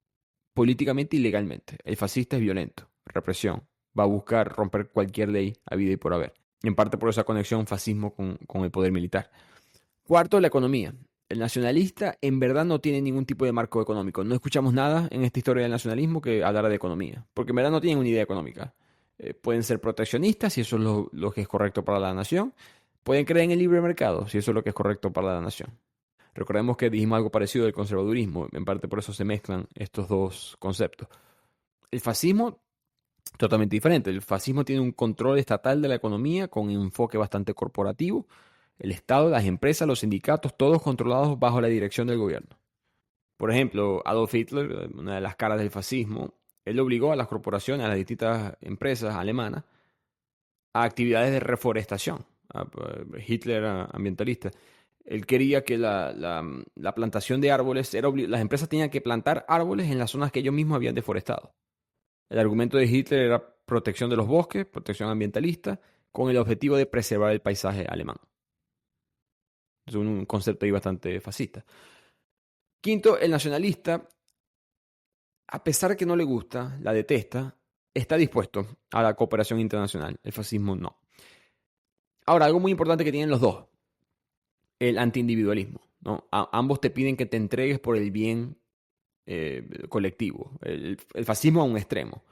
políticamente y legalmente. El fascista es violento, represión. Va a buscar romper cualquier ley habida y por haber. En parte por esa conexión fascismo con el poder militar. Cuarto, la economía. El nacionalista en verdad no tiene ningún tipo de marco económico. No escuchamos nada en esta historia del nacionalismo que hablara de economía, porque en verdad no tienen una idea económica. Pueden ser proteccionistas, si eso es lo que es correcto para la nación. Pueden creer en el libre mercado, si eso es lo que es correcto para la nación. Recordemos que dijimos algo parecido del conservadurismo, en parte por eso se mezclan estos dos conceptos. El fascismo, totalmente diferente. El fascismo tiene un control estatal de la economía con un enfoque bastante corporativo. El Estado, las empresas, los sindicatos, todos controlados bajo la dirección del gobierno. Por ejemplo, Adolf Hitler, una de las caras del fascismo, él obligó a las corporaciones, a las distintas empresas alemanas, a actividades de reforestación. Hitler era ambientalista. Él quería que la plantación de árboles, las empresas tenían que plantar árboles en las zonas que ellos mismos habían deforestado. El argumento de Hitler era protección de los bosques, protección ambientalista, con el objetivo de preservar el paisaje alemán. Es un concepto ahí bastante fascista. Quinto, el nacionalista, a pesar de que no le gusta, la detesta, está dispuesto a la cooperación internacional. El fascismo no. Ahora, algo muy importante que tienen los dos, el antiindividualismo, ¿no? Ambos te piden que te entregues por el bien colectivo. El fascismo a un extremo,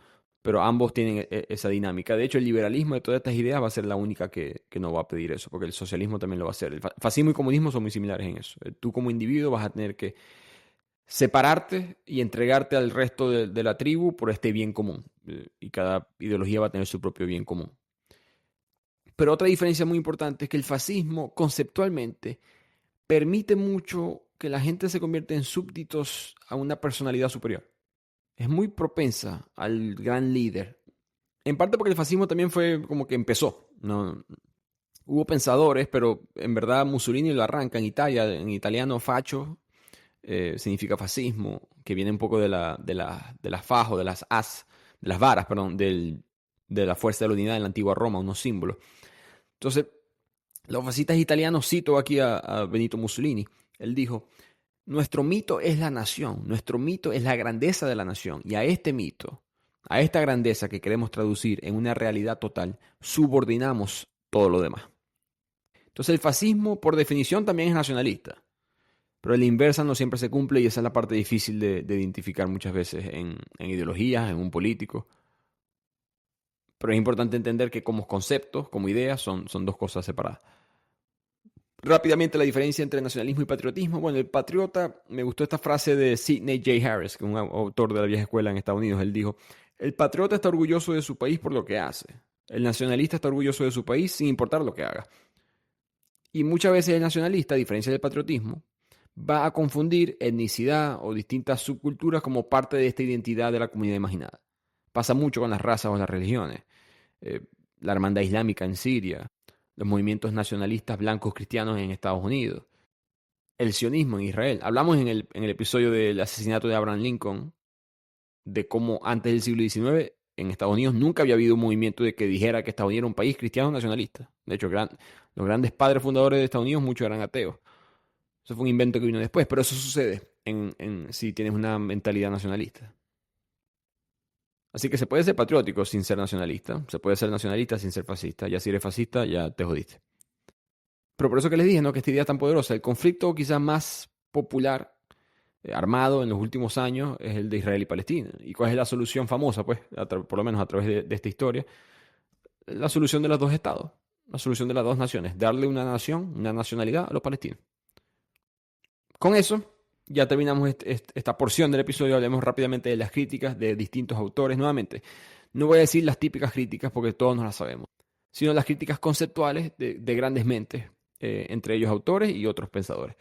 pero ambos tienen esa dinámica. De hecho, el liberalismo de todas estas ideas va a ser la única que no va a pedir eso, porque el socialismo también lo va a hacer. El fascismo y comunismo son muy similares en eso. Tú como individuo vas a tener que separarte y entregarte al resto de la tribu por este bien común. Y cada ideología va a tener su propio bien común. Pero otra diferencia muy importante es que el fascismo conceptualmente permite mucho que la gente se convierta en súbditos a una personalidad superior. Es muy propensa al gran líder. En parte porque el fascismo también fue como que empezó, ¿no? Hubo pensadores, pero en verdad Mussolini lo arranca en Italia, en italiano facho significa fascismo, que viene un poco de las fajo, de las varas, perdón, de la fuerza de la unidad en la antigua Roma, unos símbolos. Entonces, los fascistas italianos, cito aquí a Benito Mussolini, él dijo: nuestro mito es la nación, nuestro mito es la grandeza de la nación, y a este mito, a esta grandeza que queremos traducir en una realidad total, subordinamos todo lo demás. Entonces el fascismo, por definición, también es nacionalista, pero la inversa no siempre se cumple y esa es la parte difícil de identificar muchas veces en ideologías, en un político. Pero es importante entender que como conceptos, como ideas, son dos cosas separadas. Rápidamente la diferencia entre nacionalismo y patriotismo. Bueno, el patriota, me gustó esta frase de Sidney J. Harris, que es un autor de la vieja escuela en Estados Unidos. Él dijo: el patriota está orgulloso de su país por lo que hace. El nacionalista está orgulloso de su país sin importar lo que haga. Y muchas veces el nacionalista, a diferencia del patriotismo, va a confundir etnicidad o distintas subculturas como parte de esta identidad de la comunidad imaginada. Pasa mucho con las razas o las religiones. La hermandad islámica en Siria, los movimientos nacionalistas blancos cristianos en Estados Unidos, el sionismo en Israel. Hablamos en el episodio del asesinato de Abraham Lincoln de cómo antes del siglo XIX en Estados Unidos nunca había habido un movimiento de que dijera que Estados Unidos era un país cristiano nacionalista. De hecho, los grandes padres fundadores de Estados Unidos, muchos eran ateos. Eso fue un invento que vino después, pero eso sucede si tienes una mentalidad nacionalista. Así que se puede ser patriótico sin ser nacionalista, se puede ser nacionalista sin ser fascista, ya si eres fascista ya te jodiste. Pero por eso que les dije, ¿no?, que esta idea es tan poderosa. El conflicto quizás más popular, armado en los últimos años, es el de Israel y Palestina. ¿Y cuál es la solución famosa? Pues, por lo menos a través de esta historia, la solución de los dos estados, la solución de las dos naciones, darle una nación, una nacionalidad a los palestinos. Con eso ya terminamos esta porción del episodio. Hablemos rápidamente de las críticas de distintos autores. Nuevamente, no voy a decir las típicas críticas porque todos nos las sabemos, sino las críticas conceptuales de grandes mentes, entre ellos autores y otros pensadores.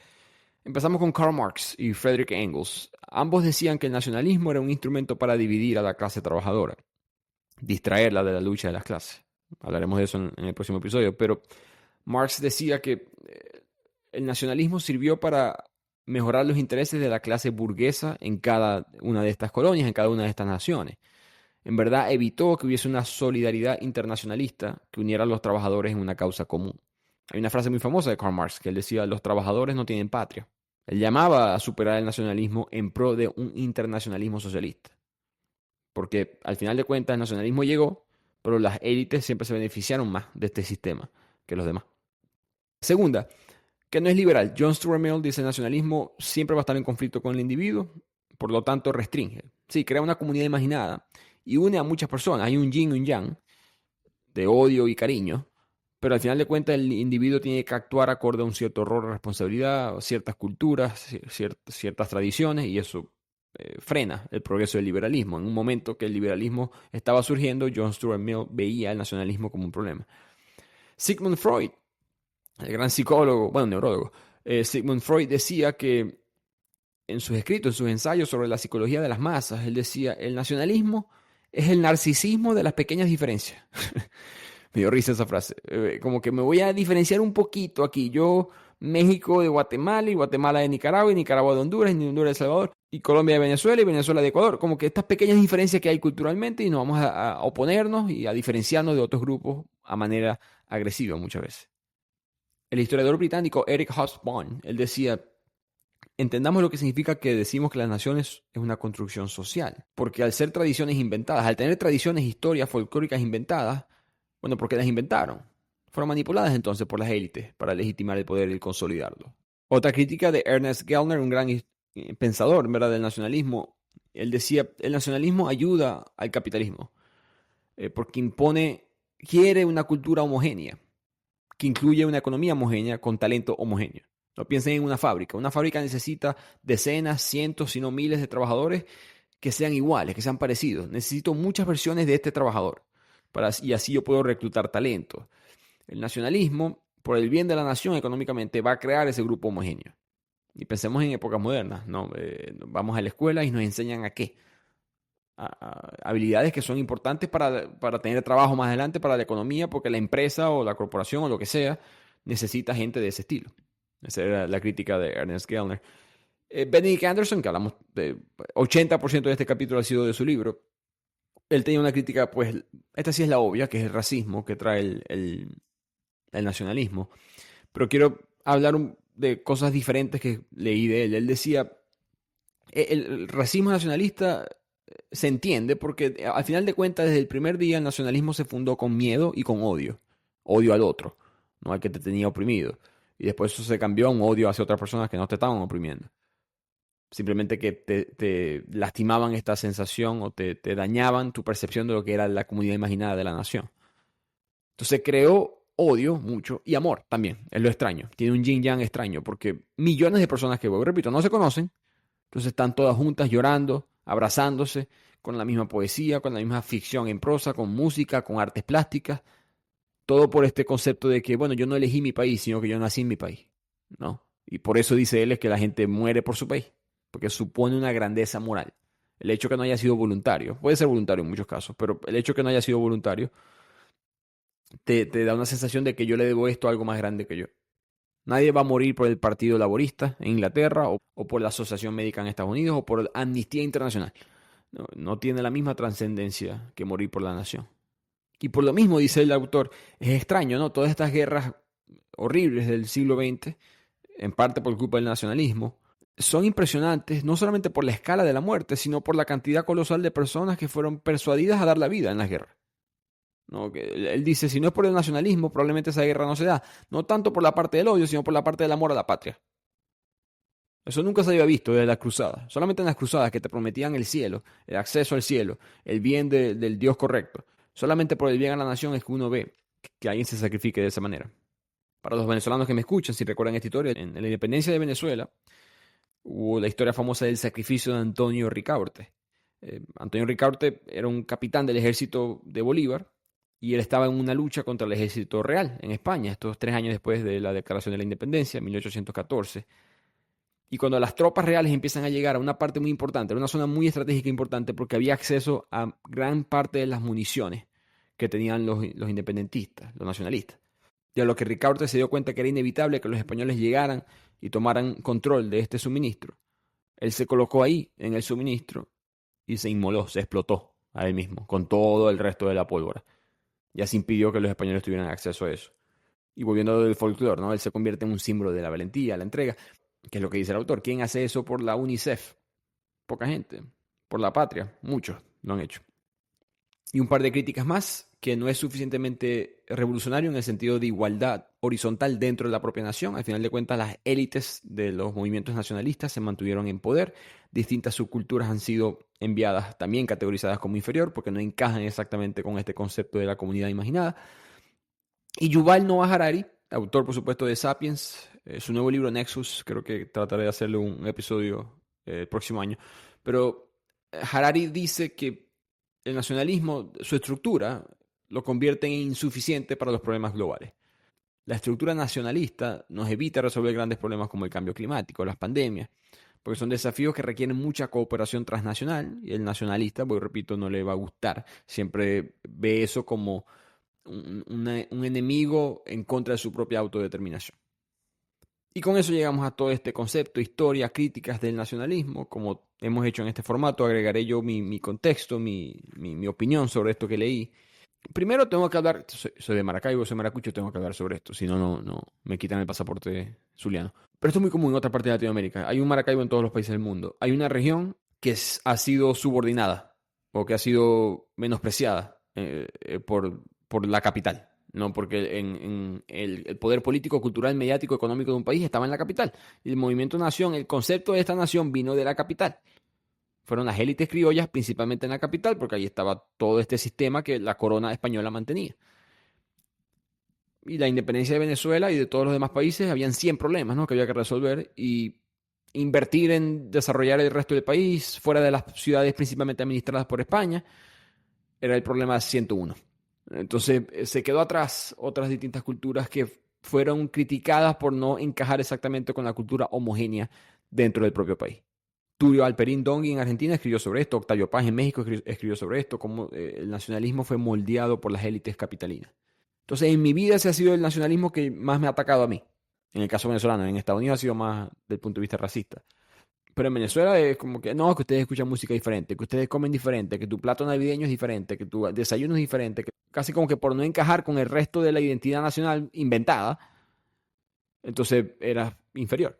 Empezamos con Karl Marx y Friedrich Engels. Ambos decían que el nacionalismo era un instrumento para dividir a la clase trabajadora, distraerla de la lucha de las clases. Hablaremos de eso en el próximo episodio, pero Marx decía que el nacionalismo sirvió para mejorar los intereses de la clase burguesa en cada una de estas colonias, en cada una de estas naciones. En verdad evitó que hubiese una solidaridad internacionalista que uniera a los trabajadores en una causa común. Hay una frase muy famosa de Karl Marx que él decía: los trabajadores no tienen patria. Él llamaba a superar el nacionalismo en pro de un internacionalismo socialista. Porque al final de cuentas el nacionalismo llegó, pero las élites siempre se beneficiaron más de este sistema que los demás. Segunda, que no es liberal. John Stuart Mill dice: el nacionalismo siempre va a estar en conflicto con el individuo, por lo tanto restringe. Sí, crea una comunidad imaginada y une a muchas personas. Hay un yin y un yang de odio y cariño, pero al final de cuentas el individuo tiene que actuar acorde a un cierto rol de responsabilidad, ciertas culturas, ciertas tradiciones, y eso frena el progreso del liberalismo. En un momento que el liberalismo estaba surgiendo, John Stuart Mill veía el nacionalismo como un problema. Sigmund Freud, el gran psicólogo, bueno, neurólogo, Sigmund Freud decía que en sus escritos, en sus ensayos sobre la psicología de las masas, él decía: el nacionalismo es el narcisismo de las pequeñas diferencias. Me dio risa esa frase. Como que me voy a diferenciar un poquito aquí. Yo, México de Guatemala, y Guatemala de Nicaragua, y Nicaragua de Honduras, y Honduras de El Salvador, y Colombia de Venezuela, y Venezuela de Ecuador. Como que estas pequeñas diferencias que hay culturalmente, y nos vamos a oponernos y a diferenciarnos de otros grupos a manera agresiva muchas veces. El historiador británico Eric Hobsbawm, él decía: entendamos lo que significa que decimos que las naciones es una construcción social. Porque al ser tradiciones inventadas, al tener tradiciones, historias folclóricas inventadas, bueno, ¿por qué las inventaron? Fueron manipuladas entonces por las élites para legitimar el poder y consolidarlo. Otra crítica de Ernest Gellner, un gran pensador, ¿verdad?, del nacionalismo. Él decía: el nacionalismo ayuda al capitalismo porque quiere una cultura homogénea, que incluye una economía homogénea con talento homogéneo. No piensen en una fábrica. Una fábrica necesita decenas, cientos, si no miles de trabajadores que sean iguales, que sean parecidos. Necesito muchas versiones de este trabajador y así yo puedo reclutar talento. El nacionalismo, por el bien de la nación económicamente, va a crear ese grupo homogéneo. Y pensemos en épocas modernas, ¿no? Vamos a la escuela y nos enseñan a qué. Habilidades que son importantes para tener trabajo más adelante para la economía, porque la empresa o la corporación o lo que sea necesita gente de ese estilo. Esa era la crítica de Ernest Gellner. Benedict Anderson, que hablamos de 80% de este capítulo ha sido de su libro, él tenía una crítica, pues, esta sí es la obvia, que es el racismo que trae el nacionalismo. Pero quiero hablar de cosas diferentes que leí de él. Él decía: el racismo nacionalista se entiende porque al final de cuentas, desde el primer día, el nacionalismo se fundó con miedo y con odio. Odio al otro, no al que te tenía oprimido. Y después eso se cambió a un odio hacia otras personas que no te estaban oprimiendo. Simplemente que te lastimaban esta sensación o te dañaban tu percepción de lo que era la comunidad imaginada de la nación. Entonces creó odio mucho y amor también. Es lo extraño. Tiene un yin-yang extraño porque millones de personas que, repito, no se conocen, entonces están todas juntas llorando, abrazándose, con la misma poesía, con la misma ficción en prosa, con música, con artes plásticas. Todo por este concepto de que, bueno, yo no elegí mi país, sino que yo nací en mi país, ¿no? Y por eso dice él es que la gente muere por su país, porque supone una grandeza moral. El hecho que no haya sido voluntario, puede ser voluntario en muchos casos, pero el hecho que no haya sido voluntario te da una sensación de que yo le debo esto a algo más grande que yo. Nadie va a morir por el Partido Laborista en Inglaterra o por la Asociación Médica en Estados Unidos o por Amnistía Internacional. No tiene la misma trascendencia que morir por la nación. Y por lo mismo, dice el autor, es extraño, ¿no? Todas estas guerras horribles del siglo XX, en parte por culpa del nacionalismo, son impresionantes no solamente por la escala de la muerte, sino por la cantidad colosal de personas que fueron persuadidas a dar la vida en las guerras. ¿No? Él dice: si no es por el nacionalismo, probablemente esa guerra no se da. No tanto por la parte del odio, sino por la parte del amor a la patria. Eso nunca se había visto desde las cruzadas. Solamente en las cruzadas, que te prometían el cielo, el acceso al cielo, el bien del Dios correcto. Solamente por el bien a la nación es que uno ve que alguien se sacrifique de esa manera. Para los venezolanos que me escuchan, si recuerdan esta historia, en la independencia de Venezuela hubo la historia famosa del sacrificio de Antonio Ricaurte. Antonio Ricaurte era un capitán del ejército de Bolívar y él estaba en una lucha contra el ejército real en España, estos 3 años después de la declaración de la independencia, en 1814. Y cuando las tropas reales empiezan a llegar a una parte muy importante, a una zona muy estratégica importante, porque había acceso a gran parte de las municiones que tenían los independentistas, los nacionalistas. Y a lo que Ricaurte se dio cuenta que era inevitable que los españoles llegaran y tomaran control de este suministro. Él se colocó ahí, en el suministro, y se inmoló, se explotó a él mismo, con todo el resto de la pólvora. Y así impidió que los españoles tuvieran acceso a eso. Y volviendo del folclore, ¿no? Él se convierte en un símbolo de la valentía, la entrega, que es lo que dice el autor. ¿Quién hace eso por la UNICEF? Poca gente. Por la patria, muchos lo han hecho. Y un par de críticas más, que no es suficientemente revolucionario en el sentido de igualdad horizontal dentro de la propia nación. Al final de cuentas, las élites de los movimientos nacionalistas se mantuvieron en poder. Distintas subculturas han sido enviadas, también categorizadas como inferior, porque no encajan exactamente con este concepto de la comunidad imaginada. Y Yuval Noah Harari, autor por supuesto de Sapiens, su nuevo libro Nexus, creo que trataré de hacerle un episodio el próximo año, pero Harari dice que el nacionalismo, su estructura, lo convierte en insuficiente para los problemas globales. La estructura nacionalista nos evita resolver grandes problemas como el cambio climático, las pandemias, porque son desafíos que requieren mucha cooperación transnacional y el nacionalista, pues repito, no le va a gustar. Siempre ve eso como un enemigo en contra de su propia autodeterminación. Y con eso llegamos a todo este concepto, historia, críticas del nacionalismo. Como hemos hecho en este formato, agregaré yo mi contexto, mi opinión sobre esto que leí. Primero tengo que hablar, soy de Maracaibo, soy maracucho, tengo que hablar sobre esto, si no, no me quitan el pasaporte zuliano. Pero esto es muy común en otra parte de Latinoamérica. Hay un Maracaibo en todos los países del mundo. Hay una región que ha sido subordinada o que ha sido menospreciada por la capital, ¿no? Porque en el poder político, cultural, mediático, económico de un país estaba en la capital. Y el movimiento nación, el concepto de esta nación vino de la capital. Fueron las élites criollas, principalmente en la capital, porque ahí estaba todo este sistema que la corona española mantenía. Y la independencia de Venezuela y de todos los demás países, habían 100 problemas, ¿no?, que había que resolver, y invertir en desarrollar el resto del país, fuera de las ciudades principalmente administradas por España, era el problema 101. Entonces se quedó atrás otras distintas culturas que fueron criticadas por no encajar exactamente con la cultura homogénea dentro del propio país. Tulio Alperín Dongui en Argentina escribió sobre esto, Octavio Paz en México escribió sobre esto, cómo el nacionalismo fue moldeado por las élites capitalinas. Entonces en mi vida ese ha sido el nacionalismo que más me ha atacado a mí. En el caso venezolano, en Estados Unidos ha sido más del punto de vista racista. Pero en Venezuela es como que no, que ustedes escuchan música diferente, que ustedes comen diferente, que tu plato navideño es diferente, que tu desayuno es diferente, que casi como que por no encajar con el resto de la identidad nacional inventada, entonces eras inferior.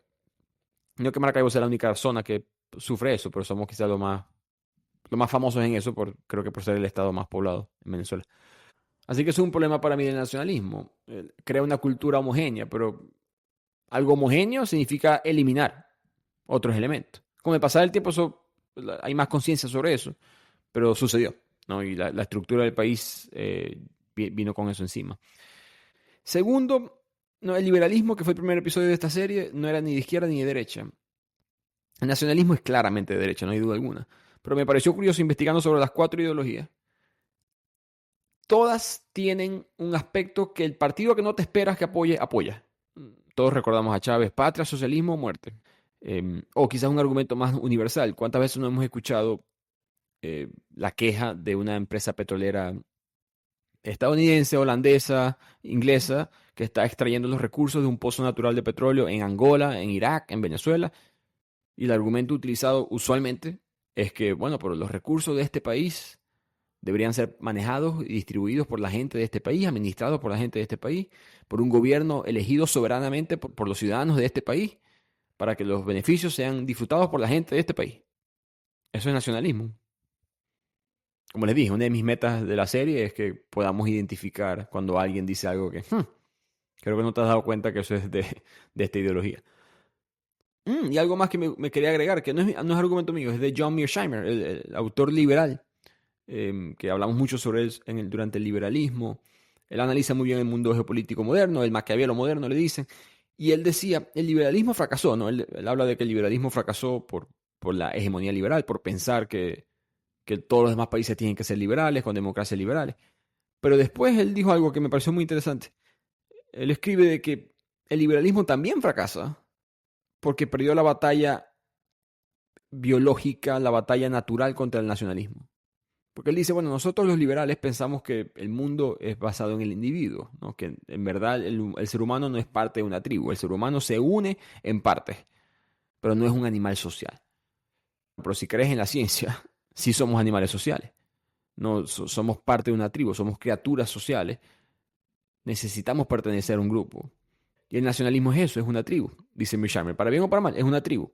No que Maracaibo sea la única zona que sufre eso, pero somos quizás los más famosos en eso, creo que por ser el estado más poblado en Venezuela. Así que eso es un problema para mí del nacionalismo. Crea una cultura homogénea, pero algo homogéneo significa eliminar otros elementos. Con el pasar del tiempo hay más conciencia sobre eso, pero sucedió, ¿no? Y la estructura del país vino con eso encima. Segundo, no, el liberalismo, que fue el primer episodio de esta serie, no era ni de izquierda ni de derecha. El nacionalismo es claramente de derecha, no hay duda alguna. Pero me pareció curioso investigando sobre las 4 ideologías. Todas tienen un aspecto que el partido que no te esperas que apoye, apoya. Todos recordamos a Chávez: patria, socialismo, muerte. O quizás un argumento más universal. ¿Cuántas veces no hemos escuchado la queja de una empresa petrolera estadounidense, holandesa, inglesa, que está extrayendo los recursos de un pozo natural de petróleo en Angola, en Irak, en Venezuela? Y el argumento utilizado usualmente es que, bueno, pero los recursos de este país deberían ser manejados y distribuidos por la gente de este país, administrados por la gente de este país, por un gobierno elegido soberanamente por los ciudadanos de este país, para que los beneficios sean disfrutados por la gente de este país. Eso es nacionalismo. Como les dije, una de mis metas de la serie es que podamos identificar cuando alguien dice algo que creo que no te has dado cuenta que eso es de esta ideología. Y algo más que me quería agregar, que no es argumento mío, es de John Mearsheimer, el autor liberal, que hablamos mucho sobre él durante el liberalismo. Él analiza muy bien el mundo geopolítico moderno, el Maquiavelo moderno, le dicen. Y él decía, el liberalismo fracasó, ¿no? Él habla de que el liberalismo fracasó por la hegemonía liberal, por pensar que todos los demás países tienen que ser liberales, con democracias liberales. Pero después él dijo algo que me pareció muy interesante. Él escribe de que el liberalismo también fracasa porque perdió la batalla biológica, la batalla natural contra el nacionalismo. Porque él dice, bueno, nosotros los liberales pensamos que el mundo es basado en el individuo, ¿no? Que en verdad el ser humano no es parte de una tribu, el ser humano se une en partes, pero no es un animal social. Pero si crees en la ciencia, sí somos animales sociales. No somos parte de una tribu, somos criaturas sociales. Necesitamos pertenecer a un grupo. Y el nacionalismo es eso, es una tribu, dice Mearsheimer. Para bien o para mal, es una tribu.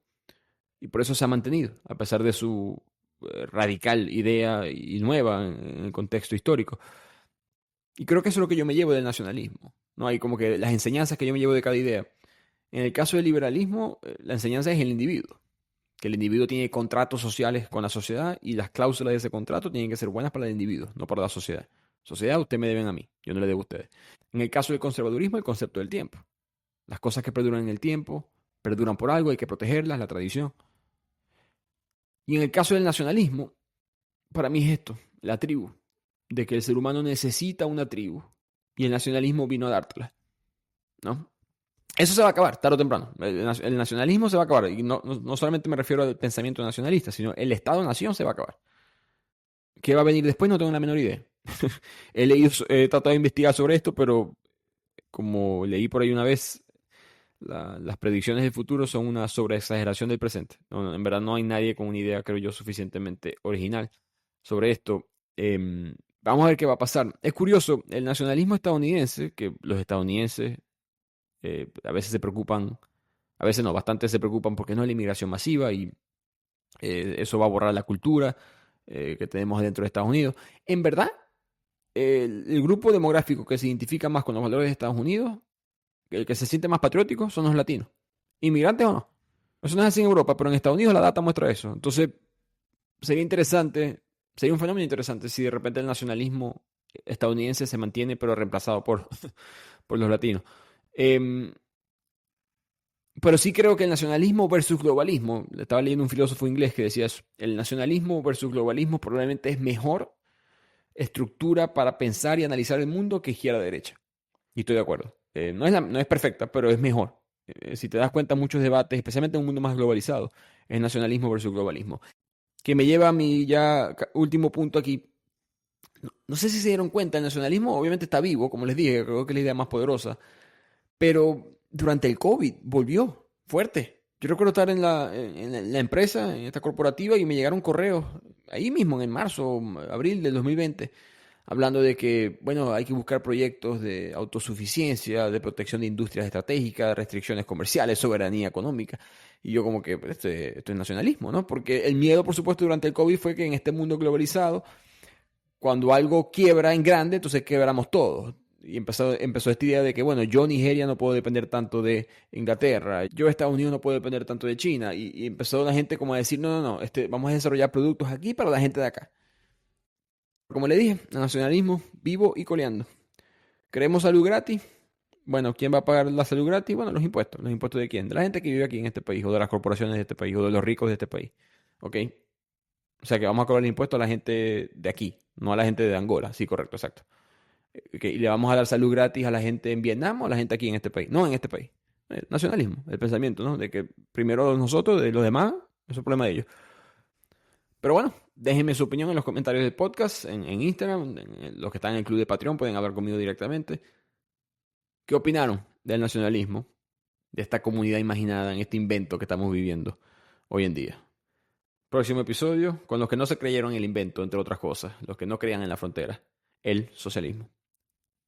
Y por eso se ha mantenido, a pesar de su radical idea y nueva en el contexto histórico. Y creo que eso es lo que yo me llevo del nacionalismo. ¿No? Hay como que las enseñanzas que yo me llevo de cada idea. En el caso del liberalismo, la enseñanza es el individuo. Que el individuo tiene contratos sociales con la sociedad y las cláusulas de ese contrato tienen que ser buenas para el individuo, no para la sociedad. Sociedad, ustedes me deben a mí, yo no le debo a ustedes. En el caso del conservadurismo, el concepto del tiempo. Las cosas que perduran en el tiempo, perduran por algo, hay que protegerlas, la tradición. Y en el caso del nacionalismo, para mí es esto, la tribu, de que el ser humano necesita una tribu y el nacionalismo vino a dártela, ¿no? Eso se va a acabar, tarde o temprano. El nacionalismo se va a acabar. Y no solamente me refiero al pensamiento nacionalista, sino el Estado-nación se va a acabar. ¿Qué va a venir después? No tengo la menor idea. He tratado de investigar sobre esto, pero como leí por ahí una vez, las predicciones del futuro son una sobreexageración del presente. En verdad no hay nadie con una idea, creo yo, suficientemente original sobre esto. Vamos a ver qué va a pasar. Es curioso, el nacionalismo estadounidense, que los estadounidenses a veces se preocupan, a veces no, bastante se preocupan porque no hay la inmigración masiva y eso va a borrar la cultura que tenemos dentro de Estados Unidos. En verdad, el grupo demográfico que se identifica más con los valores de Estados Unidos, el que se siente más patriótico, son los latinos. ¿Inmigrantes o no? Eso no es así en Europa, pero en Estados Unidos la data muestra eso. Entonces, sería interesante, sería un fenómeno interesante si de repente el nacionalismo estadounidense se mantiene, pero reemplazado por, por los latinos. Pero sí creo que el nacionalismo versus globalismo, estaba leyendo un filósofo inglés que decía eso, el nacionalismo versus globalismo probablemente es mejor estructura para pensar y analizar el mundo que izquierda-derecha. Y estoy de acuerdo. No es perfecta, pero es mejor. Si te das cuenta, muchos debates, especialmente en un mundo más globalizado, es nacionalismo versus globalismo. Que me lleva a mi ya último punto aquí. No sé si se dieron cuenta, el nacionalismo obviamente está vivo, como les dije, creo que es la idea más poderosa, pero durante el COVID volvió fuerte. Yo recuerdo estar en la empresa, en esta corporativa, y me llegaron correos ahí mismo, en marzo, abril del 2020, hablando de que, bueno, hay que buscar proyectos de autosuficiencia, de protección de industrias estratégicas, restricciones comerciales, soberanía económica. Y yo como que, esto es nacionalismo, ¿no? Porque el miedo, por supuesto, durante el COVID fue que en este mundo globalizado, cuando algo quiebra en grande, entonces quebramos todos. Y empezó esta idea de que, bueno, yo Nigeria no puedo depender tanto de Inglaterra, yo Estados Unidos no puedo depender tanto de China. Y empezó la gente como a decir, no, vamos a desarrollar productos aquí para la gente de acá. Como le dije, el nacionalismo vivo y coleando. ¿Queremos salud gratis? Bueno, ¿quién va a pagar la salud gratis? Bueno, los impuestos. ¿Los impuestos de quién? De la gente que vive aquí en este país, o de las corporaciones de este país, o de los ricos de este país. ¿Ok? O sea que vamos a cobrar el impuesto a la gente de aquí, no a la gente de Angola. Sí, correcto, exacto. Y le vamos a dar salud gratis a la gente en Vietnam o a la gente aquí en este país. No en este país. Nacionalismo, el pensamiento, ¿no? De que primero nosotros, de los demás, eso es el problema de ellos. Pero bueno, déjenme su opinión en los comentarios del podcast, en Instagram. Los que están en el club de Patreon pueden hablar conmigo directamente. ¿Qué opinaron del nacionalismo, de esta comunidad imaginada en este invento que estamos viviendo hoy en día? Próximo episodio con los que no se creyeron en el invento, entre otras cosas, los que no creían en la frontera, el socialismo.